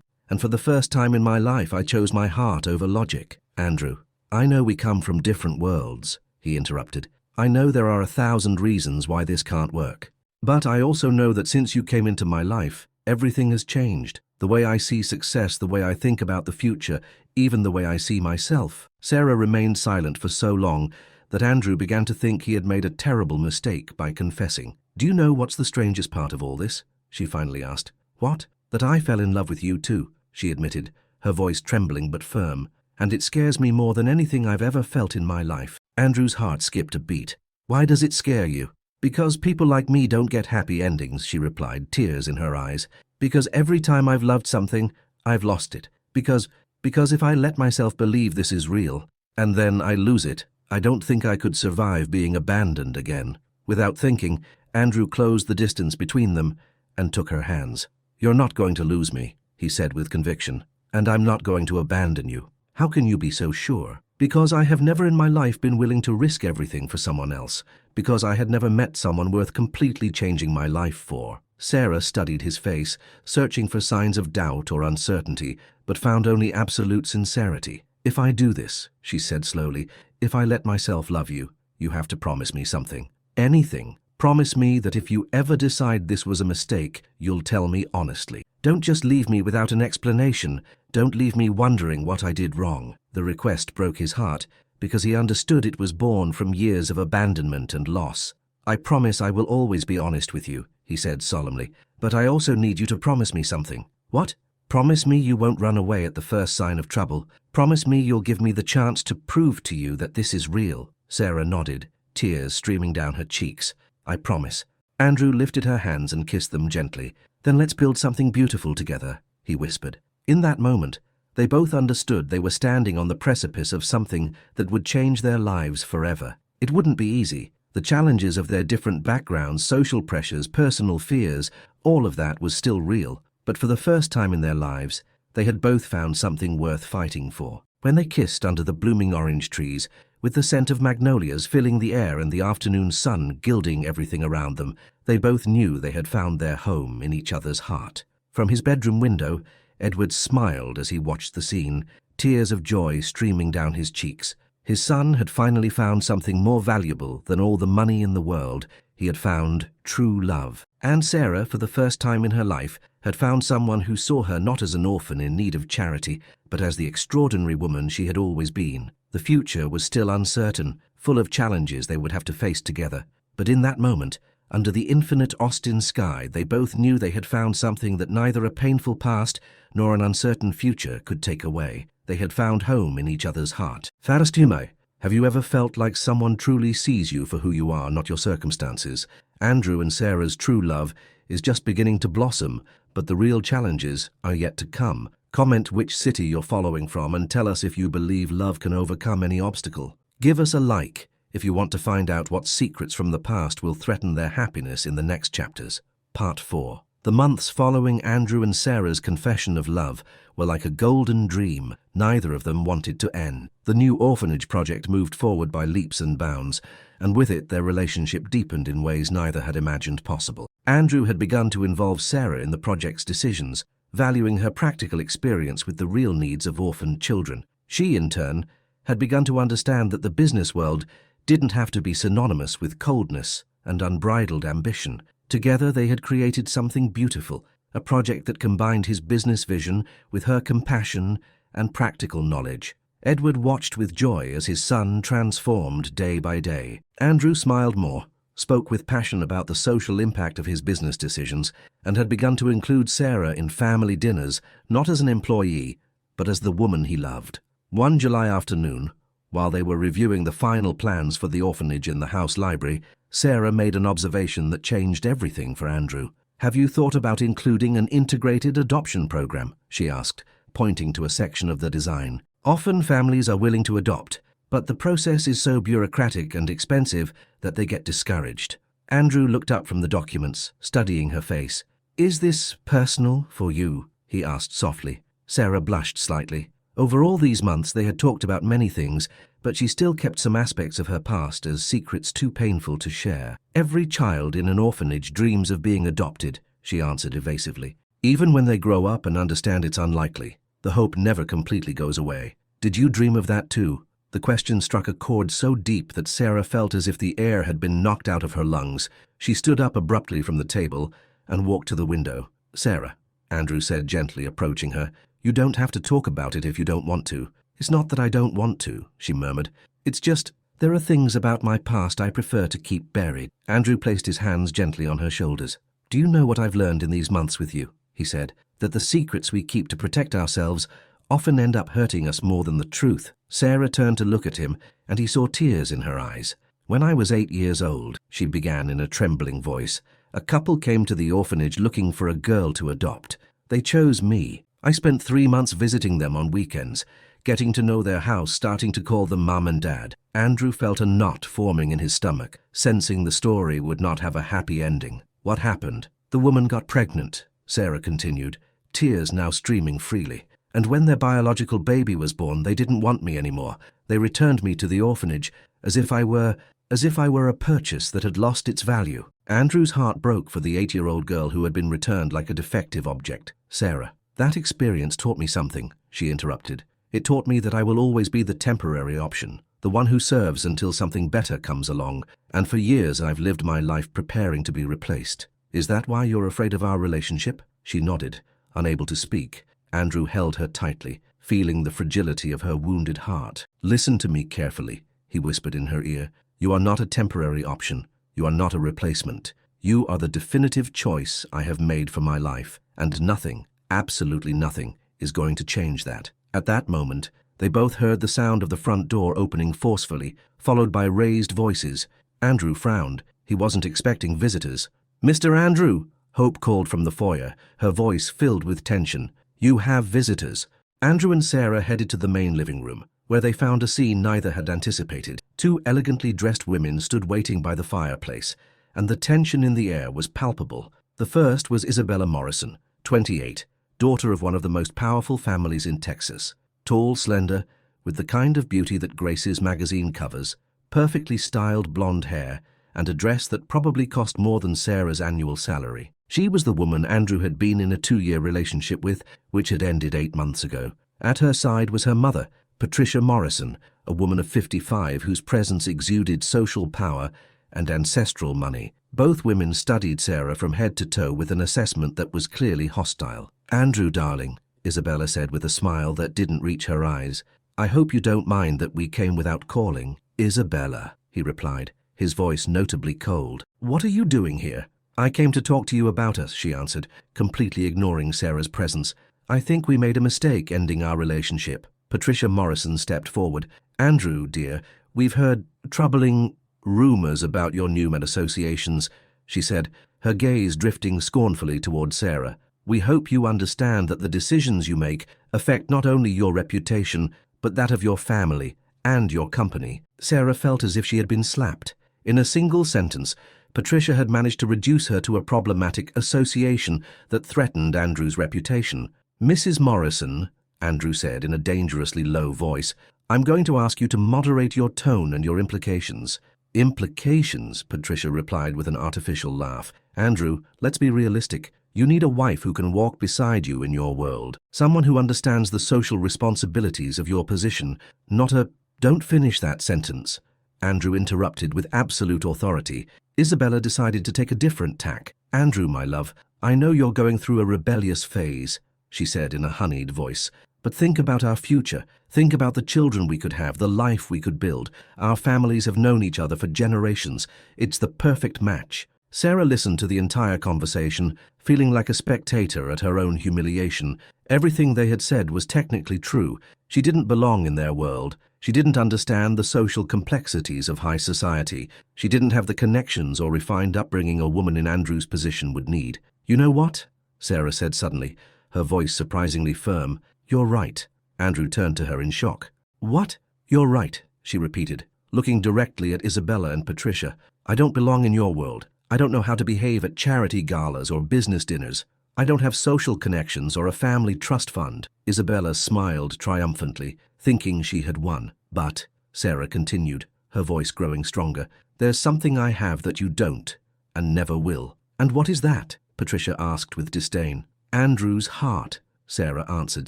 And for the first time in my life, I chose my heart over logic. Andrew, I know we come from different worlds, he interrupted. I know there are 1,000 reasons why this can't work. But I also know that since you came into my life, everything has changed. The way I see success, the way I think about the future, even the way I see myself. Sarah remained silent for so long that Andrew began to think he had made a terrible mistake by confessing. Do you know what's the strangest part of all this? She finally asked. What? That I fell in love with you too, she admitted, her voice trembling but firm. And it scares me more than anything I've ever felt in my life. Andrew's heart skipped a beat. Why does it scare you? Because people like me don't get happy endings, she replied, tears in her eyes. Because every time I've loved something, I've lost it. Because if I let myself believe this is real, and then I lose it, I don't think I could survive being abandoned again. Without thinking, Andrew closed the distance between them and took her hands. You're not going to lose me, he said with conviction, and I'm not going to abandon you. How can you be so sure? Because I have never in my life been willing to risk everything for someone else, because I had never met someone worth completely changing my life for. Sarah studied his face, searching for signs of doubt or uncertainty, but found only absolute sincerity. If I do this, she said slowly, if I let myself love you, you have to promise me something. Anything. Promise me that if you ever decide this was a mistake, you'll tell me honestly. Don't just leave me without an explanation. Don't leave me wondering what I did wrong. The request broke his heart because he understood it was born from years of abandonment and loss. I promise I will always be honest with you, he said solemnly, but I also need you to promise me something. What? Promise me you won't run away at the first sign of trouble. Promise me you'll give me the chance to prove to you that this is real. Sarah nodded, tears streaming down her cheeks. I promise. Andrew lifted her hands and kissed them gently. Then let's build something beautiful together, he whispered. In that moment, they both understood they were standing on the precipice of something that would change their lives forever. It wouldn't be easy. The challenges of their different backgrounds, social pressures, personal fears, all of that was still real. But for the first time in their lives, they had both found something worth fighting for. When they kissed under the blooming orange trees, with the scent of magnolias filling the air and the afternoon sun gilding everything around them, they both knew they had found their home in each other's heart. From his bedroom window, Edward smiled as he watched the scene, tears of joy streaming down his cheeks. His son had finally found something more valuable than all the money in the world. He had found true love. And Sarah, for the first time in her life, had found someone who saw her not as an orphan in need of charity, but as the extraordinary woman she had always been. The future was still uncertain, full of challenges they would have to face together. But in that moment, under the infinite Austin sky, they both knew they had found something that neither a painful past nor an uncertain future could take away. They had found home in each other's heart. Farastume, have you ever felt like someone truly sees you for who you are, not your circumstances? Andrew and Sarah's true love is just beginning to blossom, but the real challenges are yet to come. Comment which city you're following from and tell us if you believe love can overcome any obstacle. Give us a like if you want to find out what secrets from the past will threaten their happiness in the next chapters. Part 4. The months following Andrew and Sarah's confession of love were like a golden dream. Neither of them wanted to end. The new orphanage project moved forward by leaps and bounds, and with it their relationship deepened in ways neither had imagined possible. Andrew had begun to involve Sarah in the project's decisions, valuing her practical experience with the real needs of orphaned children. She, in turn, had begun to understand that the business world didn't have to be synonymous with coldness and unbridled ambition. Together they had created something beautiful, a project that combined his business vision with her compassion and practical knowledge. Edward watched with joy as his son transformed day by day. Andrew smiled more, spoke with passion about the social impact of his business decisions, and had begun to include Sarah in family dinners, not as an employee, but as the woman he loved. One July afternoon, while they were reviewing the final plans for the orphanage in the house library, Sarah made an observation that changed everything for Andrew. Have you thought about including an integrated adoption program? She asked, pointing to a section of the design. Often families are willing to adopt, but the process is so bureaucratic and expensive that they get discouraged. Andrew looked up from the documents, studying her face. Is this personal for you? He asked softly. Sarah blushed slightly. Over all these months they had talked about many things, but she still kept some aspects of her past as secrets too painful to share. Every child in an orphanage dreams of being adopted, she answered evasively. Even when they grow up and understand it's unlikely, the hope never completely goes away. Did you dream of that too? The question struck a chord so deep that Sarah felt as if the air had been knocked out of her lungs. She stood up abruptly from the table and walked to the window. "Sarah," Andrew said gently, approaching her, "you don't have to talk about it if you don't want to." "It's not that I don't want to," she murmured. "It's just, there are things about my past I prefer to keep buried." Andrew placed his hands gently on her shoulders. "Do you know what I've learned in these months with you?" he said. "That the secrets we keep to protect ourselves often end up hurting us more than the truth." Sarah turned to look at him, and he saw tears in her eyes. "When I was 8 years old," she began in a trembling voice, "a couple came to the orphanage looking for a girl to adopt. They chose me. I spent 3 months visiting them on weekends, getting to know their house, starting to call them Mum and Dad." Andrew felt a knot forming in his stomach, sensing the story would not have a happy ending. "What happened?" "The woman got pregnant," Sarah continued, tears now streaming freely. "And when their biological baby was born, they didn't want me anymore. They returned me to the orphanage as if I were a purchase that had lost its value." Andrew's heart broke for the 8-year-old girl who had been returned like a defective object. "Sarah, that experience taught me something," she interrupted. "It taught me that I will always be the temporary option, the one who serves until something better comes along, and for years I've lived my life preparing to be replaced." "Is that why you're afraid of our relationship?" She nodded, unable to speak. Andrew held her tightly, feeling the fragility of her wounded heart. "Listen to me carefully," he whispered in her ear. "You are not a temporary option. You are not a replacement. You are the definitive choice I have made for my life, and nothing, absolutely nothing, is going to change that." At that moment, they both heard the sound of the front door opening forcefully, followed by raised voices. Andrew frowned. He wasn't expecting visitors. "Mr. Andrew," Hope called from the foyer, her voice filled with tension. "You have visitors." Andrew and Sarah headed to the main living room, where they found a scene neither had anticipated. 2 elegantly dressed women stood waiting by the fireplace, and the tension in the air was palpable. The first was Isabella Morrison, 28, daughter of one of the most powerful families in Texas. Tall, slender, with the kind of beauty that graces magazine covers, perfectly styled blonde hair, and a dress that probably cost more than Sarah's annual salary. She was the woman Andrew had been in a 2-year relationship with, which had ended 8 months ago. At her side was her mother, Patricia Morrison, a woman of 55 whose presence exuded social power and ancestral money. Both women studied Sarah from head to toe with an assessment that was clearly hostile. "Andrew, darling," Isabella said with a smile that didn't reach her eyes, "I hope you don't mind that we came without calling." "Isabella," he replied, his voice notably cold. "What are you doing here?" "I came to talk to you about us," she answered, completely ignoring Sarah's presence. "I think we made a mistake ending our relationship." Patricia Morrison stepped forward. "Andrew, dear, we've heard troubling rumors about your Newman associations," she said, her gaze drifting scornfully toward Sarah. "We hope you understand that the decisions you make affect not only your reputation, but that of your family and your company." Sarah felt as if she had been slapped. In a single sentence, Patricia had managed to reduce her to a problematic association that threatened Andrew's reputation. "Mrs. Morrison," Andrew said in a dangerously low voice, "I'm going to ask you to moderate your tone and your implications." "Implications," Patricia replied with an artificial laugh. "Andrew, let's be realistic. You need a wife who can walk beside you in your world. Someone who understands the social responsibilities of your position, not a—" "Don't finish that sentence," Andrew interrupted with absolute authority. Isabella decided to take a different tack. "Andrew, my love, I know you're going through a rebellious phase," she said in a honeyed voice, "but think about our future. Think about the children we could have, the life we could build. Our families have known each other for generations. It's the perfect match." Sarah listened to the entire conversation, feeling like a spectator at her own humiliation. Everything they had said was technically true. She didn't belong in their world. She didn't understand the social complexities of high society. She didn't have the connections or refined upbringing a woman in Andrew's position would need. "You know what?" Sarah said suddenly, her voice surprisingly firm. "You're right." Andrew turned to her in shock. "What?" "You're right," she repeated, looking directly at Isabella and Patricia. "I don't belong in your world. I don't know how to behave at charity galas or business dinners. I don't have social connections or a family trust fund." Isabella smiled triumphantly, thinking she had won. "But," Sarah continued, her voice growing stronger, "there's something I have that you don't, and never will." "And what is that?" Patricia asked with disdain. "Andrew's heart," Sarah answered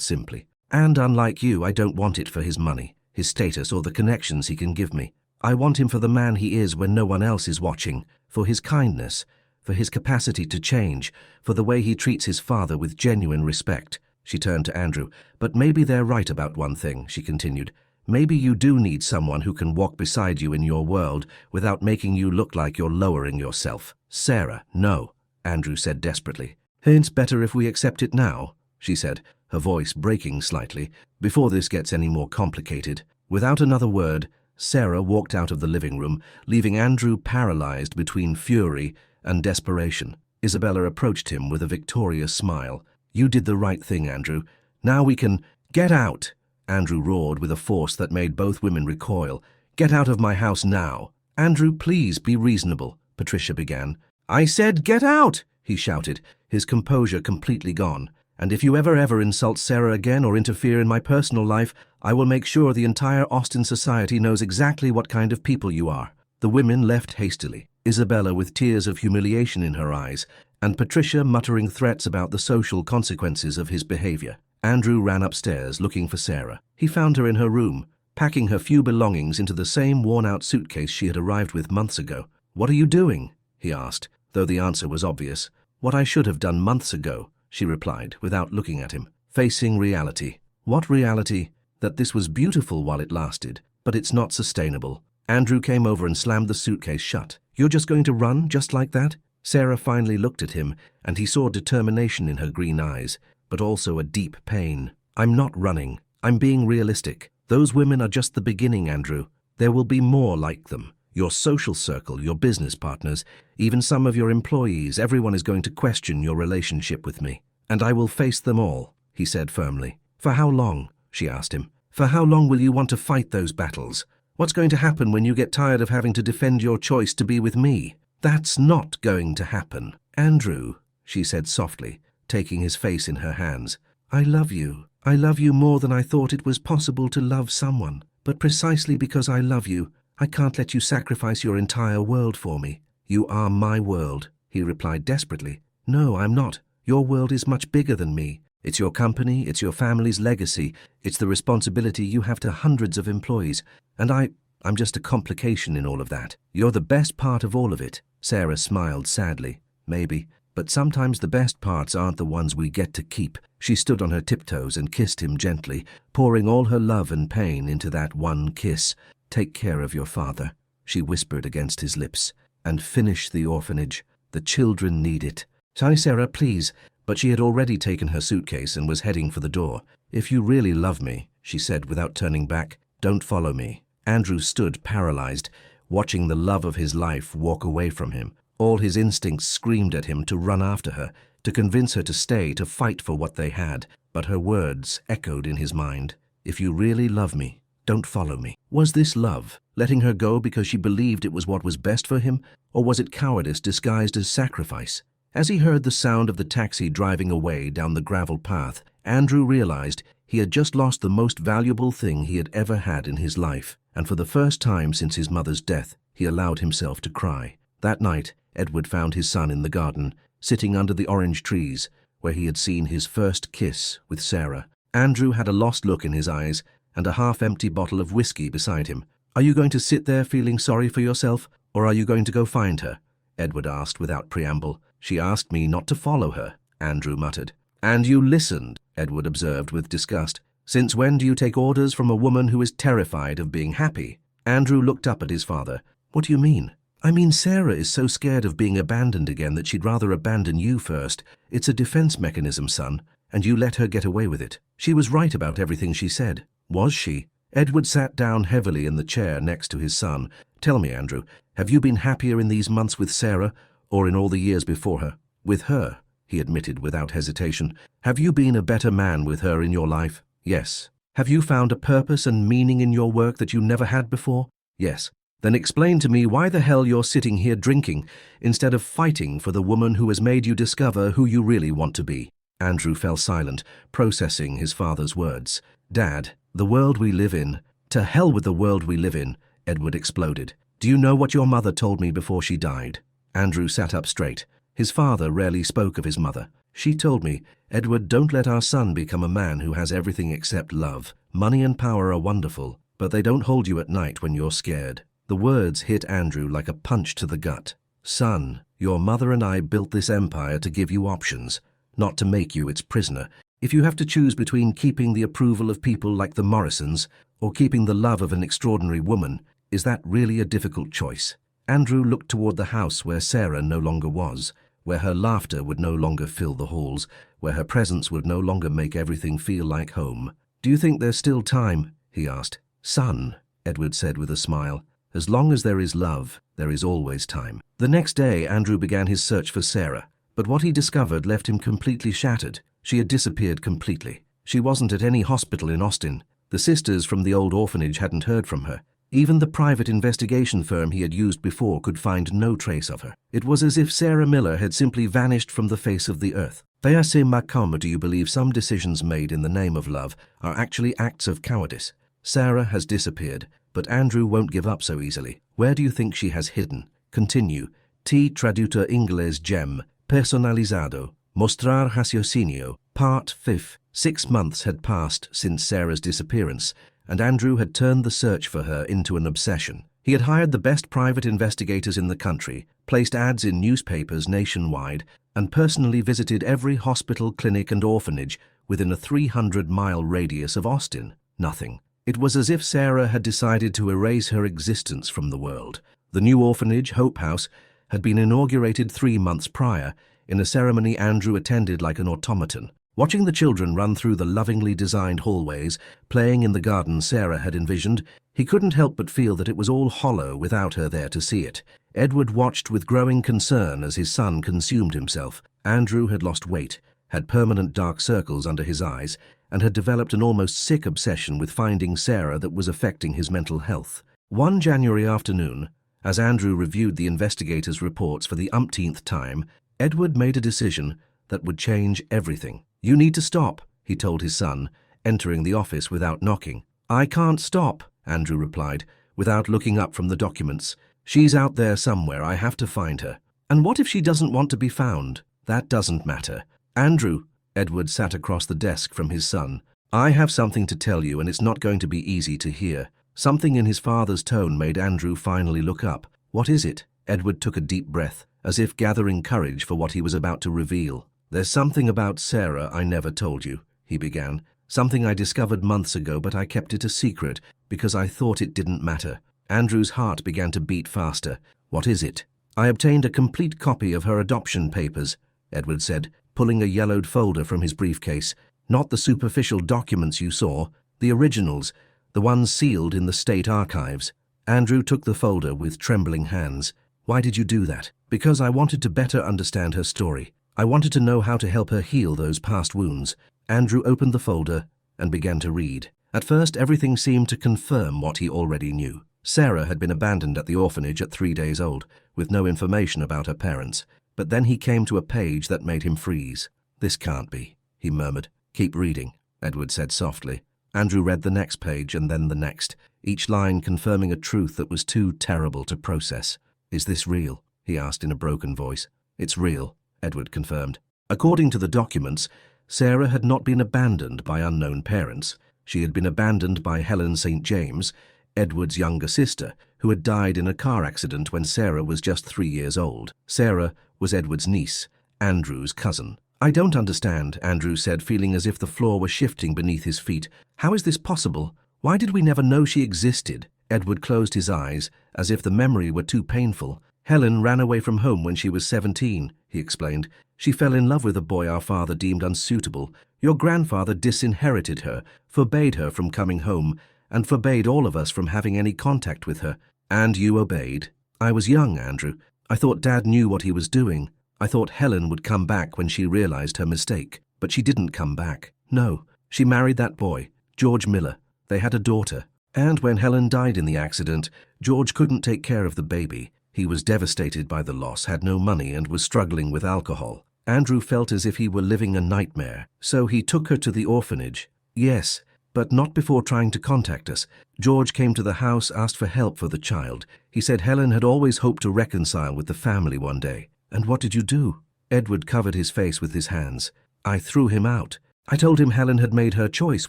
simply. "And unlike you, I don't want it for his money. his status, or the connections he can give me. I want him for the man he is when no one else is watching, for his kindness, for his capacity to change, for the way he treats his father with genuine respect. She turned to Andrew. But maybe they're right about one thing, she continued. Maybe you do need someone who can walk beside you in your world without making you look like you're lowering yourself. Sarah, no, Andrew said desperately. It's better if we accept it now, she said, her voice breaking slightly, before this gets any more complicated. Without another word, Sarah walked out of the living room, leaving Andrew paralyzed between fury and desperation. Isabella approached him with a victorious smile. You did the right thing, Andrew. Now we can— Get out! Andrew roared with a force that made both women recoil. Get out of my house now. Andrew, please be reasonable, Patricia began. I said get out, he shouted, his composure completely gone. And if you ever insult Sarah again or interfere in my personal life, I will make sure the entire Austin society knows exactly what kind of people you are. The women left hastily, Isabella with tears of humiliation in her eyes, and Patricia muttering threats about the social consequences of his behavior. Andrew ran upstairs looking for Sarah. He found her in her room, packing her few belongings into the same worn-out suitcase she had arrived with months ago. What are you doing? He asked, though the answer was obvious. What I should have done months ago, she replied, without looking at him. Facing reality. What reality? That this was beautiful while it lasted, but it's not sustainable. Andrew came over and slammed the suitcase shut. You're just going to run, just like that? Sarah finally looked at him, and he saw determination in her green eyes, but also a deep pain. I'm not running. I'm being realistic. Those women are just the beginning, Andrew. There will be more like them. Your social circle, your business partners, even some of your employees, everyone is going to question your relationship with me. And I will face them all, he said firmly. For how long? She asked him. For how long will you want to fight those battles? What's going to happen when you get tired of having to defend your choice to be with me? That's not going to happen. Andrew, she said softly, taking his face in her hands. I love you. I love you more than I thought it was possible to love someone. But precisely because I love you, I can't let you sacrifice your entire world for me. You are my world, he replied desperately. No, I'm not. Your world is much bigger than me. It's your company, it's your family's legacy, it's the responsibility you have to hundreds of employees. And I'm just a complication in all of that. You're the best part of all of it. Sarah smiled sadly. Maybe. But sometimes the best parts aren't the ones we get to keep. She stood on her tiptoes and kissed him gently, pouring all her love and pain into that one kiss. Take care of your father, she whispered against his lips, and finish the orphanage. The children need it. Sorry, Sarah, please. But she had already taken her suitcase and was heading for the door. If you really love me, she said without turning back, don't follow me. Andrew stood paralyzed, watching the love of his life walk away from him. All his instincts screamed at him to run after her, to convince her to stay, to fight for what they had. But her words echoed in his mind. If you really love me, don't follow me. Was this love, letting her go because she believed it was what was best for him, or was it cowardice disguised as sacrifice? As he heard the sound of the taxi driving away down the gravel path, Andrew realized he had just lost the most valuable thing he had ever had in his life, and for the first time since his mother's death, he allowed himself to cry. That night, Edward found his son in the garden, sitting under the orange trees, where he had seen his first kiss with Sarah. Andrew had a lost look in his eyes and a half-empty bottle of whiskey beside him. Are you going to sit there feeling sorry for yourself, or are you going to go find her? Edward asked without preamble. She asked me not to follow her, Andrew muttered. And you listened, Edward observed with disgust. Since when do you take orders from a woman who is terrified of being happy? Andrew looked up at his father. What do you mean? I mean, Sarah is so scared of being abandoned again that she'd rather abandon you first. It's a defense mechanism, son, and you let her get away with it. She was right about everything she said. Was she? Edward sat down heavily in the chair next to his son. Tell me, Andrew, have you been happier in these months with Sarah, or in all the years before her? With her, he admitted without hesitation. Have you been a better man with her in your life? Yes. Have you found a purpose and meaning in your work that you never had before? Yes. Then explain to me why the hell you're sitting here drinking, instead of fighting for the woman who has made you discover who you really want to be. Andrew fell silent, processing his father's words. Dad, the world we live in— To hell with the world we live in, Edward exploded. Do you know what your mother told me before she died? Andrew sat up straight. His father rarely spoke of his mother. She told me, Edward, don't let our son become a man who has everything except love. Money and power are wonderful, but they don't hold you at night when you're scared. The words hit Andrew like a punch to the gut. Son, your mother and I built this empire to give you options, not to make you its prisoner. If you have to choose between keeping the approval of people like the Morrisons or keeping the love of an extraordinary woman, is that really a difficult choice? Andrew looked toward the house where Sarah no longer was, where her laughter would no longer fill the halls, where her presence would no longer make everything feel like home. Do you think there's still time? He asked. Son, Edward said with a smile, as long as there is love, there is always time. The next day, Andrew began his search for Sarah, but what he discovered left him completely shattered. She had disappeared completely. She wasn't at any hospital in Austin. The sisters from the old orphanage hadn't heard from her. Even the private investigation firm he had used before could find no trace of her. It was as if Sarah Miller had simply vanished from the face of the earth. Assez macombe, do you believe some decisions made in the name of love are actually acts of cowardice? Sarah has disappeared, but Andrew won't give up so easily. Where do you think she has hidden? Continue. T. Tradutor Inglés Gem, Personalizado, Mostrar Raciocinio, Part 5. 6 months had passed since Sarah's disappearance, and Andrew had turned the search for her into an obsession. He had hired the best private investigators in the country, placed ads in newspapers nationwide, and personally visited every hospital, clinic, and orphanage within a 300-mile radius of Austin. Nothing. It was as if Sarah had decided to erase her existence from the world. The new orphanage, Hope House, had been inaugurated 3 months prior, in a ceremony Andrew attended like an automaton. Watching the children run through the lovingly designed hallways, playing in the garden Sarah had envisioned, he couldn't help but feel that it was all hollow without her there to see it. Edward watched with growing concern as his son consumed himself. Andrew had lost weight, had permanent dark circles under his eyes, and had developed an almost sick obsession with finding Sarah that was affecting his mental health. One January afternoon, as Andrew reviewed the investigators' reports for the umpteenth time, Edward made a decision that would change everything. You need to stop, he told his son, entering the office without knocking. I can't stop, Andrew replied, without looking up from the documents. She's out there somewhere, I have to find her. And what if she doesn't want to be found? That doesn't matter. Andrew, Edward sat across the desk from his son. I have something to tell you, and it's not going to be easy to hear. Something in his father's tone made Andrew finally look up. What is it? Edward took a deep breath, as if gathering courage for what he was about to reveal. There's something about Sarah I never told you, he began. Something I discovered months ago, but I kept it a secret because I thought it didn't matter. Andrew's heart began to beat faster. What is it? I obtained a complete copy of her adoption papers, Edward said, pulling a yellowed folder from his briefcase. Not the superficial documents you saw, the originals, the ones sealed in the state archives. Andrew took the folder with trembling hands. Why did you do that? Because I wanted to better understand her story. I wanted to know how to help her heal those past wounds. Andrew opened the folder and began to read. At first, everything seemed to confirm what he already knew. Sarah had been abandoned at the orphanage at 3 days old, with no information about her parents. But then he came to a page that made him freeze. This can't be, he murmured. Keep reading, Edward said softly. Andrew read the next page and then the next, each line confirming a truth that was too terrible to process. Is this real? He asked in a broken voice. It's real, Edward confirmed. According to the documents, Sarah had not been abandoned by unknown parents. She had been abandoned by Helen St. James, Edward's younger sister, who had died in a car accident when Sarah was just 3 years old. Sarah was Edward's niece, Andrew's cousin. I don't understand, Andrew said, feeling as if the floor were shifting beneath his feet. How is this possible? Why did we never know she existed? Edward closed his eyes, as if the memory were too painful. Helen ran away from home when she was 17, he explained. She fell in love with a boy our father deemed unsuitable. Your grandfather disinherited her, forbade her from coming home, and forbade all of us from having any contact with her. And you obeyed. I was young, Andrew. I thought Dad knew what he was doing. I thought Helen would come back when she realized her mistake. But she didn't come back. No, she married that boy, George Miller. They had a daughter. And when Helen died in the accident, George couldn't take care of the baby. He was devastated by the loss, had no money, and was struggling with alcohol. Andrew felt as if he were living a nightmare. So he took her to the orphanage. Yes, but not before trying to contact us. George came to the house, asked for help for the child. He said Helen had always hoped to reconcile with the family one day. And what did you do? Edward covered his face with his hands. I threw him out. I told him Helen had made her choice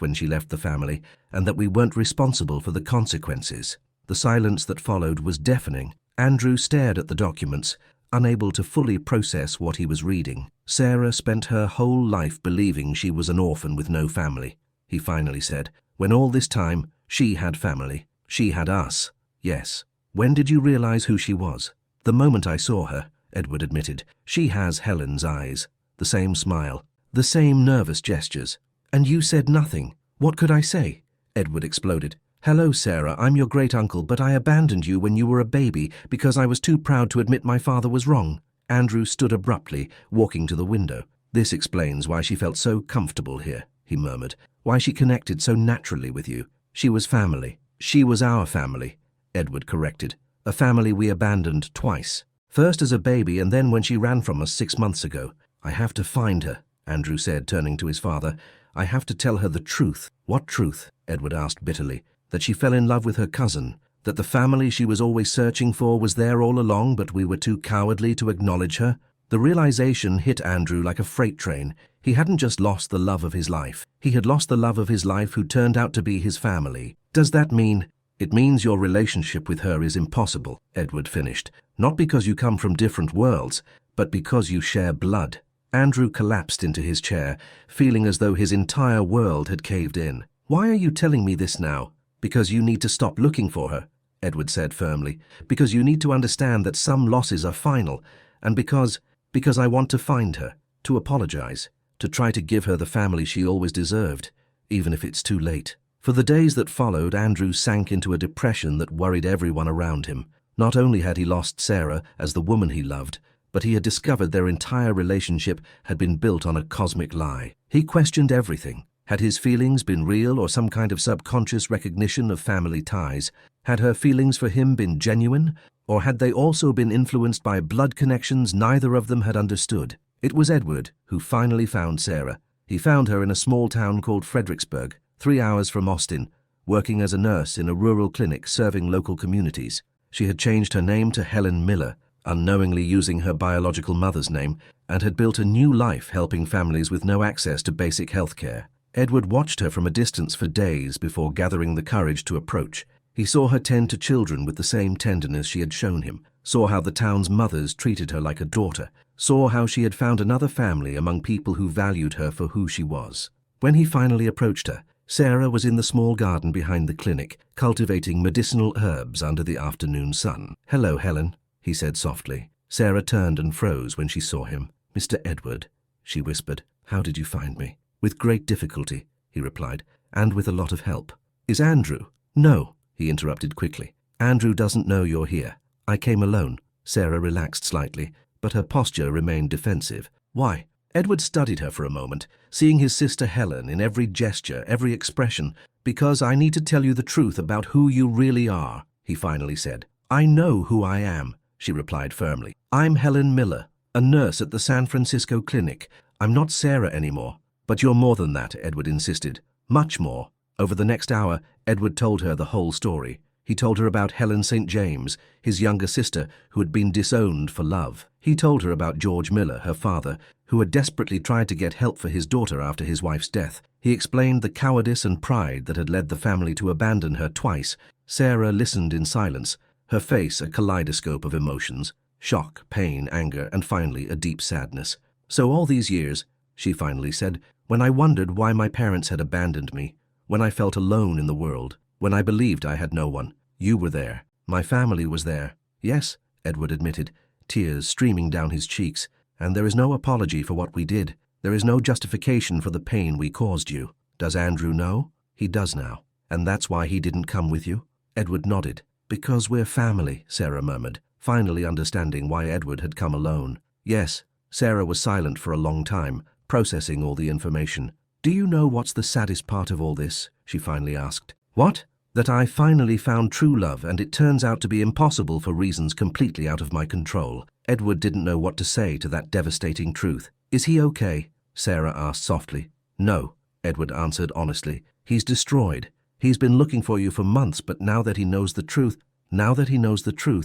when she left the family and that we weren't responsible for the consequences. The silence that followed was deafening. Andrew stared at the documents, unable to fully process what he was reading. Sarah spent her whole life believing she was an orphan with no family, he finally said, when all this time she had family. She had us. Yes. When did you realize who she was? The moment I saw her, Edward admitted. She has Helen's eyes, the same smile, the same nervous gestures. And you said nothing. What could I say? Edward exploded. Hello, Sarah, I'm your great-uncle, but I abandoned you when you were a baby because I was too proud to admit my father was wrong. Andrew stood abruptly, walking to the window. This explains why she felt so comfortable here, he murmured. Why she connected so naturally with you. She was family. She was our family, Edward corrected. A family we abandoned twice. First as a baby and then when she ran from us 6 months ago. I have to find her, Andrew said, turning to his father. I have to tell her the truth. What truth? Edward asked bitterly. That she fell in love with her cousin. That the family she was always searching for was there all along, but we were too cowardly to acknowledge her. The realization hit Andrew like a freight train. He hadn't just lost the love of his life. He had lost the love of his life who turned out to be his family. Does that mean? It means your relationship with her is impossible, Edward finished. Not because you come from different worlds, but because you share blood. Andrew collapsed into his chair, feeling as though his entire world had caved in. Why are you telling me this now? Because you need to stop looking for her, Edward said firmly. Because you need to understand that some losses are final, and because I want to find her, to apologize, to try to give her the family she always deserved, even if it's too late. For the days that followed, Andrew sank into a depression that worried everyone around him. Not only had he lost Sarah as the woman he loved, but he had discovered their entire relationship had been built on a cosmic lie. He questioned everything. Had his feelings been real or some kind of subconscious recognition of family ties? Had her feelings for him been genuine? Or had they also been influenced by blood connections neither of them had understood? It was Edward who finally found Sarah. He found her in a small town called Fredericksburg, 3 hours from Austin, working as a nurse in a rural clinic serving local communities. She had changed her name to Helen Miller, unknowingly using her biological mother's name, and had built a new life helping families with no access to basic health care. Edward watched her from a distance for days before gathering the courage to approach. He saw her tend to children with the same tenderness she had shown him, saw how the town's mothers treated her like a daughter, saw how she had found another family among people who valued her for who she was. When he finally approached her, Sarah was in the small garden behind the clinic, cultivating medicinal herbs under the afternoon sun. Hello, Helen, he said softly. Sarah turned and froze when she saw him. Mr. Edward, she whispered. How did you find me? With great difficulty, he replied, and with a lot of help. Is Andrew? No, he interrupted quickly. Andrew doesn't know you're here. I came alone. Sarah relaxed slightly, but her posture remained defensive. Why? Edward studied her for a moment, seeing his sister Helen in every gesture, every expression. Because I need to tell you the truth about who you really are, he finally said. I know who I am, she replied firmly. I'm Helen Miller, a nurse at the San Francisco clinic. I'm not Sarah anymore. But you're more than that, Edward insisted. Much more. Over the next hour, Edward told her the whole story. He told her about Helen St. James, his younger sister, who had been disowned for love. He told her about George Miller, her father, who had desperately tried to get help for his daughter after his wife's death. He explained the cowardice and pride that had led the family to abandon her twice. Sarah listened in silence, her face a kaleidoscope of emotions. Shock, pain, anger, and finally a deep sadness. So all these years, she finally said, when I wondered why my parents had abandoned me, when I felt alone in the world, when I believed I had no one, you were there. My family was there. Yes, Edward admitted, tears streaming down his cheeks. And there is no apology for what we did. There is no justification for the pain we caused you. Does Andrew know? He does now. And that's why he didn't come with you? Edward nodded. Because we're family, Sarah murmured, finally understanding why Edward had come alone. Yes. Sarah was silent for a long time, processing all the information. Do you know what's the saddest part of all this? She finally asked. What? That I finally found true love, and it turns out to be impossible for reasons completely out of my control. Edward didn't know what to say to that devastating truth. Is he okay? Sarah asked softly. No, Edward answered honestly. He's destroyed. He's been looking for you for months, but now that he knows the truth,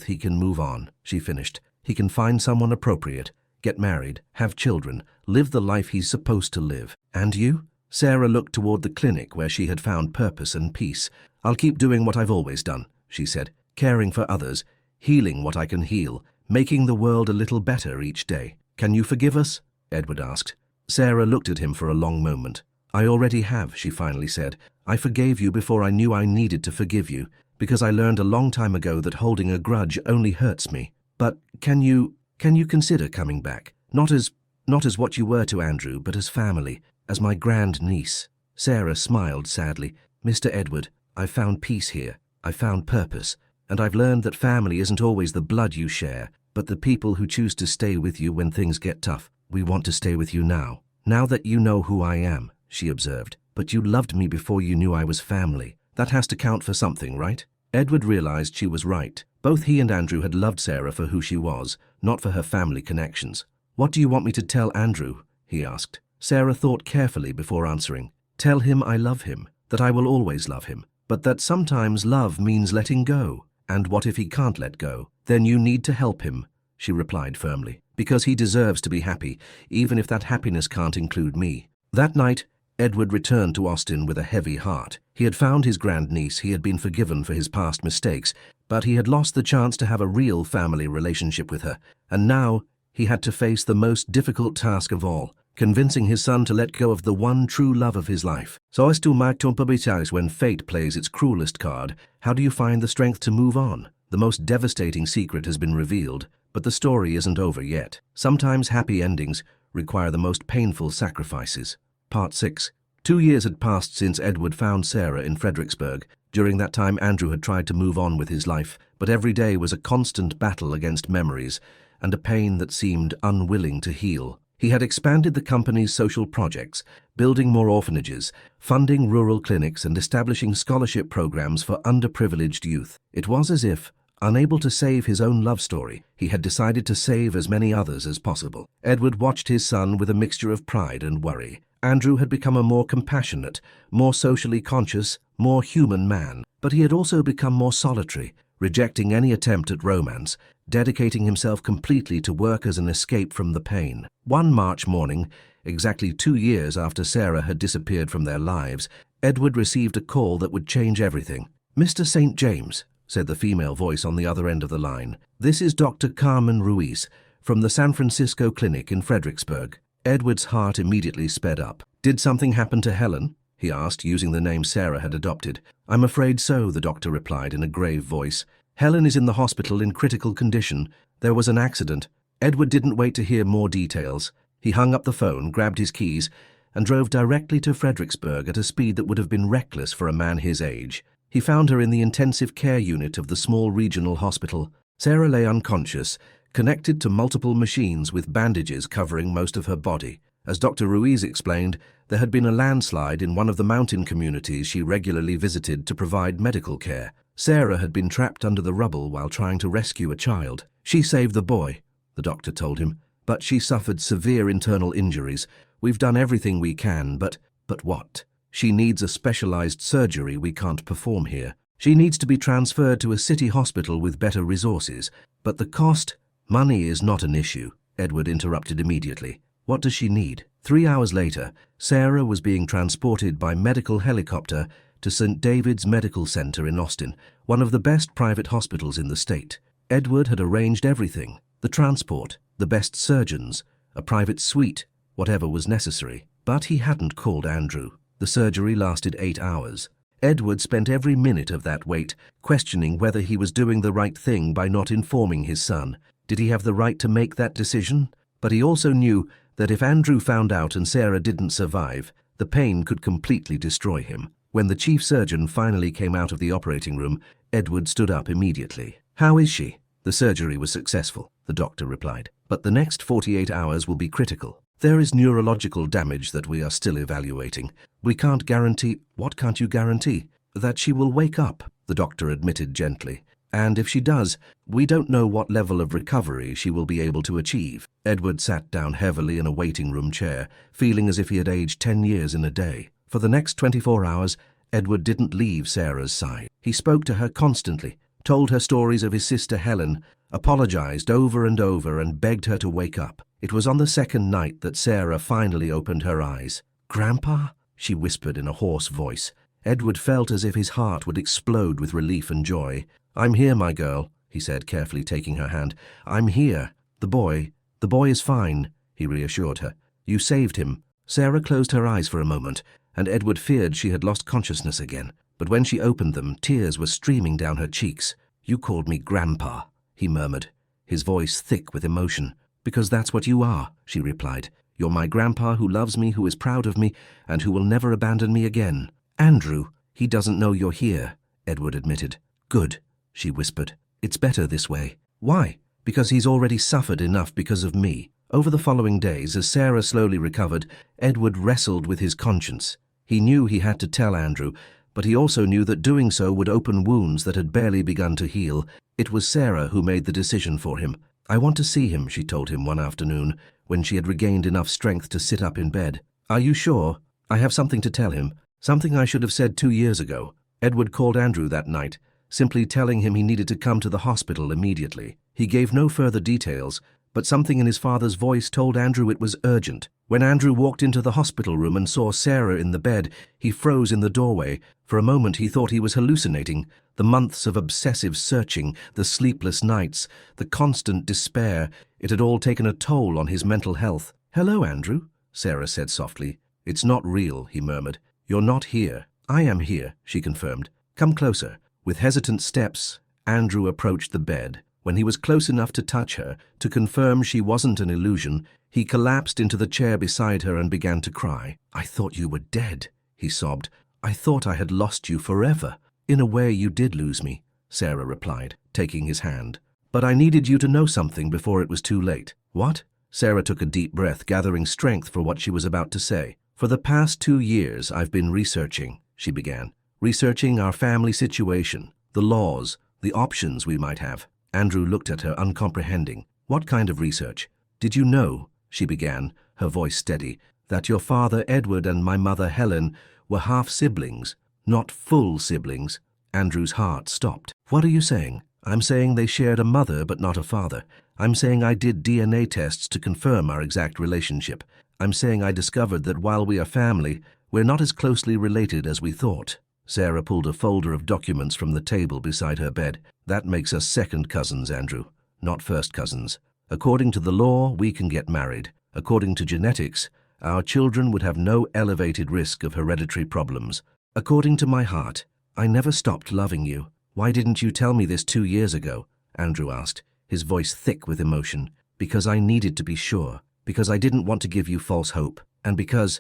he can move on, she finished. He can find someone appropriate, get married, have children, live the life he's supposed to live. And you? Sarah looked toward the clinic where she had found purpose and peace. "I'll keep doing what I've always done," she said, "caring for others, healing what I can heal, making the world a little better each day." "Can you forgive us?" Edward asked. Sarah looked at him for a long moment. "I already have," she finally said. "I forgave you before I knew I needed to forgive you, because I learned a long time ago that holding a grudge only hurts me. But can you consider coming back? Not as what you were to Andrew, but as family, as my grand niece." Sarah smiled sadly. "Mr. Edward, I've found peace here. I've found purpose. And I've learned that family isn't always the blood you share, but the people who choose to stay with you when things get tough. We want to stay with you now. Now that you know who I am," she observed. "But you loved me before you knew I was family. That has to count for something, right?" Edward realized she was right. Both he and Andrew had loved Sarah for who she was, not for her family connections. "What do you want me to tell Andrew?" he asked. Sarah thought carefully before answering. "Tell him I love him, that I will always love him, but that sometimes love means letting go. And what if he can't let go? Then you need to help him," she replied firmly, "because he deserves to be happy, even if that happiness can't include me." That night, Edward returned to Austin with a heavy heart. He had found his grandniece, he had been forgiven for his past mistakes, but he had lost the chance to have a real family relationship with her, and now he had to face the most difficult task of all, convincing his son to let go of the one true love of his life. "So as to make ton publicize when fate plays its cruelest card, how do you find the strength to move on? The most devastating secret has been revealed, but the story isn't over yet. Sometimes happy endings require the most painful sacrifices." Part 6. 2 years had passed since Edward found Sarah in Fredericksburg. During that time, Andrew had tried to move on with his life, but every day was a constant battle against memories and a pain that seemed unwilling to heal. He had expanded the company's social projects, building more orphanages, funding rural clinics, and establishing scholarship programs for underprivileged youth. It was as if, unable to save his own love story, he had decided to save as many others as possible. Edward watched his son with a mixture of pride and worry. Andrew had become a more compassionate, more socially conscious, more human man, but he had also become more solitary, rejecting any attempt at romance, dedicating himself completely to work as an escape from the pain. One March morning, exactly 2 years after Sarah had disappeared from their lives, Edward received a call that would change everything. "Mr. St. James," said the female voice on the other end of the line. "This is Dr. Carmen Ruiz from the San Francisco Clinic in Fredericksburg." Edward's heart immediately sped up. "Did something happen to Helen?" he asked, using the name Sarah had adopted. "I'm afraid so," the doctor replied in a grave voice. "Helen is in the hospital in critical condition. There was an accident." Edward didn't wait to hear more details. He hung up the phone, grabbed his keys, and drove directly to Fredericksburg at a speed that would have been reckless for a man his age. He found her in the intensive care unit of the small regional hospital. Sarah lay unconscious, connected to multiple machines with bandages covering most of her body. As Dr. Ruiz explained, there had been a landslide in one of the mountain communities she regularly visited to provide medical care. Sarah had been trapped under the rubble while trying to rescue a child. "She saved the boy," the doctor told him, "but she suffered severe internal injuries. We've done everything we can, but what? She needs a specialized surgery we can't perform here. She needs to be transferred to a city hospital with better resources. But the cost? Money is not an issue," Edward interrupted immediately. "What does she need?" 3 hours later, Sarah was being transported by medical helicopter to St. David's Medical Center in Austin, one of the best private hospitals in the state. Edward had arranged everything: the transport, the best surgeons, a private suite, whatever was necessary. But he hadn't called Andrew. The surgery lasted 8 hours. Edward spent every minute of that wait questioning whether he was doing the right thing by not informing his son. Did he have the right to make that decision? But he also knew that if Andrew found out and Sarah didn't survive, the pain could completely destroy him. When the chief surgeon finally came out of the operating room, Edward stood up immediately. "How is she?" "The surgery was successful," the doctor replied, "but the next 48 hours will be critical. There is neurological damage that we are still evaluating. We can't guarantee—" "What can't you guarantee?" "That she will wake up," the doctor admitted gently. "And if she does, we don't know what level of recovery she will be able to achieve." Edward sat down heavily in a waiting room chair, feeling as if he had aged 10 years in a day. For the next 24 hours, Edward didn't leave Sarah's side. He spoke to her constantly, told her stories of his sister Helen, apologized over and over, and begged her to wake up. It was on the second night that Sarah finally opened her eyes. "Grandpa?" she whispered in a hoarse voice. Edward felt as if his heart would explode with relief and joy. "I'm here, my girl," he said, carefully taking her hand. "I'm here. The boy is fine," he reassured her. "You saved him." Sarah closed her eyes for a moment, and Edward feared she had lost consciousness again. But when she opened them, tears were streaming down her cheeks. "You called me Grandpa," he murmured, his voice thick with emotion. "Because that's what you are," she replied. "You're my grandpa who loves me, who is proud of me, and who will never abandon me again." "Andrew, he doesn't know you're here," Edward admitted. "Good," she whispered. "It's better this way." "Why?" "Because he's already suffered enough because of me." Over the following days, as Sarah slowly recovered, Edward wrestled with his conscience. He knew he had to tell Andrew, but he also knew that doing so would open wounds that had barely begun to heal. It was Sarah who made the decision for him. "I want to see him," she told him one afternoon, when she had regained enough strength to sit up in bed. "Are you sure? I have something to tell him. Something I should have said 2 years ago." Edward called Andrew that night, simply telling him he needed to come to the hospital immediately. He gave no further details, but something in his father's voice told Andrew it was urgent. When Andrew walked into the hospital room and saw Sarah in the bed, he froze in the doorway. For a moment he thought he was hallucinating. The months of obsessive searching, the sleepless nights, the constant despair, it had all taken a toll on his mental health. "Hello, Andrew," Sarah said softly. "It's not real," he murmured. "You're not here." "I am here," she confirmed. "Come closer." With hesitant steps, Andrew approached the bed. When he was close enough to touch her, to confirm she wasn't an illusion, he collapsed into the chair beside her and began to cry. "I thought you were dead," he sobbed. "I thought I had lost you forever." "In a way you did lose me," Sarah replied, taking his hand. "But I needed you to know something before it was too late." "What?" Sarah took a deep breath, gathering strength for what she was about to say. "For the past 2 years I've been researching," she began. "Researching our family situation, the laws, the options we might have." Andrew looked at her, uncomprehending. "What kind of research?" "Did you know," she began, her voice steady, "that your father Edward and my mother Helen were half-siblings, not full siblings?" Andrew's heart stopped. "What are you saying?" "I'm saying they shared a mother but not a father. I'm saying I did DNA tests to confirm our exact relationship. I'm saying I discovered that while we are family, we're not as closely related as we thought." Sarah pulled a folder of documents from the table beside her bed. "That makes us second cousins, Andrew, not first cousins. According to the law, we can get married. According to genetics, our children would have no elevated risk of hereditary problems. According to my heart, I never stopped loving you." "Why didn't you tell me this 2 years ago?" Andrew asked, his voice thick with emotion. "Because I needed to be sure. Because I didn't want to give you false hope. And because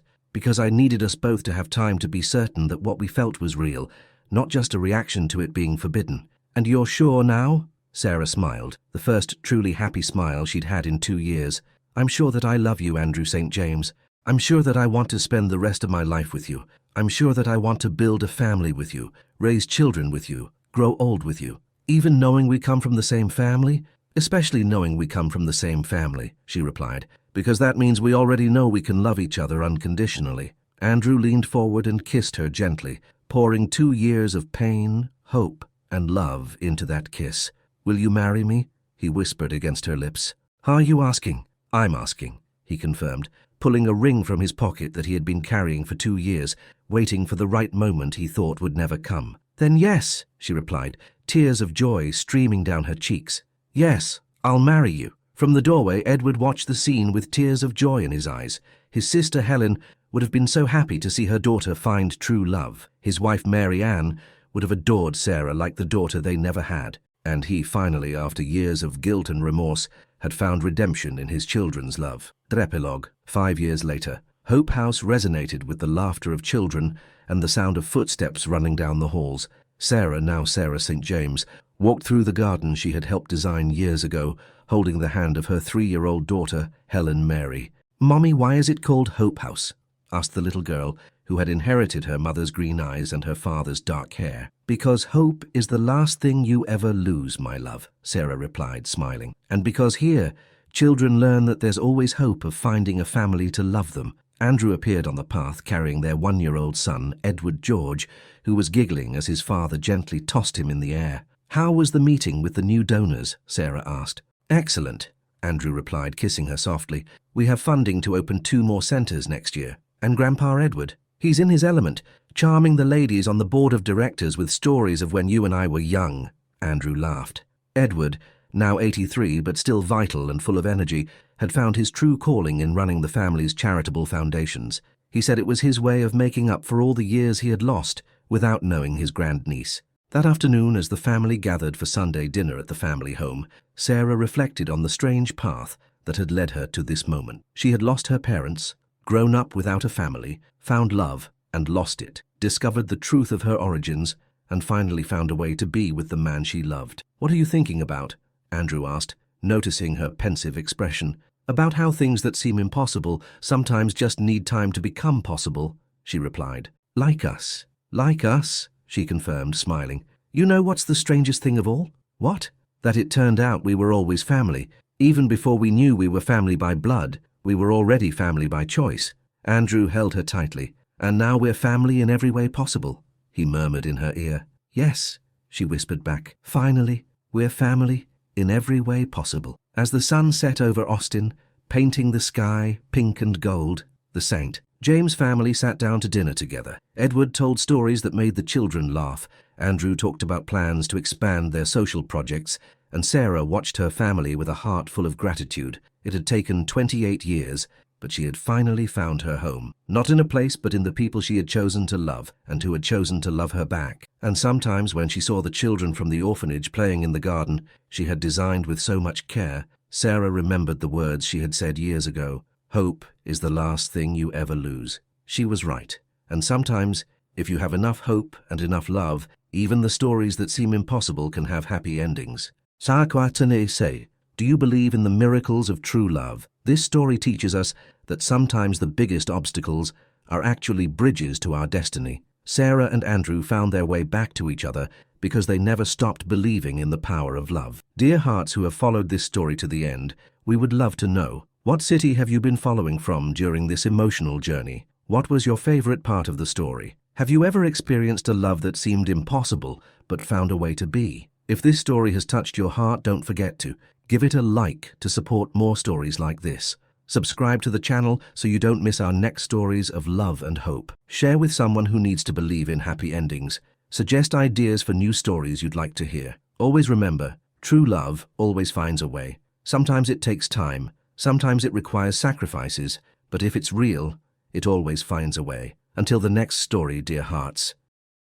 I needed us both to have time to be certain that what we felt was real, not just a reaction to it being forbidden." "And you're sure now?" Sarah smiled, the first truly happy smile she'd had in 2 years. "I'm sure that I love you, Andrew St. James. I'm sure that I want to spend the rest of my life with you. I'm sure that I want to build a family with you, raise children with you, grow old with you. Even knowing we come from the same family?" "Especially knowing we come from the same family," she replied, "because that means we already know we can love each other unconditionally." Andrew leaned forward and kissed her gently, pouring 2 years of pain, hope, and love into that kiss. "Will you marry me?" he whispered against her lips. "Are you asking?" "I'm asking," he confirmed, pulling a ring from his pocket that he had been carrying for 2 years, waiting for the right moment he thought would never come. "Then yes," she replied, tears of joy streaming down her cheeks. "Yes, I'll marry you." From the doorway, Edward watched the scene with tears of joy in his eyes. His sister Helen would have been so happy to see her daughter find true love. His wife Mary Ann would have adored Sarah like the daughter they never had. And he finally, after years of guilt and remorse, had found redemption in his children's love. Epilogue. 5 years later, Hope House resonated with the laughter of children and the sound of footsteps running down the halls. Sarah, now Sarah St. James, walked through the garden she had helped design years ago, holding the hand of her 3-year-old daughter, Helen Mary. "Mommy, why is it called Hope House?" asked the little girl, who had inherited her mother's green eyes and her father's dark hair. "Because hope is the last thing you ever lose, my love," Sarah replied, smiling. "And because here, children learn that there's always hope of finding a family to love them." Andrew appeared on the path carrying their 1-year-old son, Edward George, who was giggling as his father gently tossed him in the air. "How was the meeting with the new donors?" Sarah asked. "Excellent," Andrew replied, kissing her softly. "We have funding to open 2 more centers next year." "And Grandpa Edward?" He's in his element, charming the ladies on the board of directors with stories of when you and I were young." Andrew laughed. Edward, now 83 but still vital and full of energy, had found his true calling in running the family's charitable foundations. He said it was his way of making up for all the years he had lost without knowing his grandniece. That afternoon, as the family gathered for Sunday dinner at the family home, Sarah reflected on the strange path that had led her to this moment. She had lost her parents, grown up without a family, found love and lost it, discovered the truth of her origins, and finally found a way to be with the man she loved. "What are you thinking about?" Andrew asked, noticing her pensive expression. "About how things that seem impossible sometimes just need time to become possible," she replied. "Like us." "Like us," she confirmed, smiling. "You know what's the strangest thing of all?" "What?" "That it turned out we were always family. Even before we knew we were family by blood, we were already family by choice." Andrew held her tightly. "And now we're family in every way possible," he murmured in her ear. "Yes," she whispered back. "Finally, we're family in every way possible." As the sun set over Austin, painting the sky pink and gold, the Saint, James' family sat down to dinner together. Edward told stories that made the children laugh. Andrew talked about plans to expand their social projects, and Sarah watched her family with a heart full of gratitude. It had taken 28 years, but she had finally found her home. Not in a place, but in the people she had chosen to love, and who had chosen to love her back. And sometimes when she saw the children from the orphanage playing in the garden she had designed with so much care, Sarah remembered the words she had said years ago. "Hope is the last thing you ever lose." She was right. And sometimes, if you have enough hope and enough love, even the stories that seem impossible can have happy endings. Sa kwa tene se? Do you believe in the miracles of true love? This story teaches us that sometimes the biggest obstacles are actually bridges to our destiny. Sarah and Andrew found their way back to each other because they never stopped believing in the power of love. Dear hearts who have followed this story to the end, we would love to know, what city have you been following from during this emotional journey? What was your favorite part of the story? Have you ever experienced a love that seemed impossible but found a way to be? If this story has touched your heart, don't forget to give it a like to support more stories like this. Subscribe to the channel so you don't miss our next stories of love and hope. Share with someone who needs to believe in happy endings. Suggest ideas for new stories you'd like to hear. Always remember, true love always finds a way. Sometimes it takes time, sometimes it requires sacrifices, but if it's real, it always finds a way. Until the next story, dear hearts.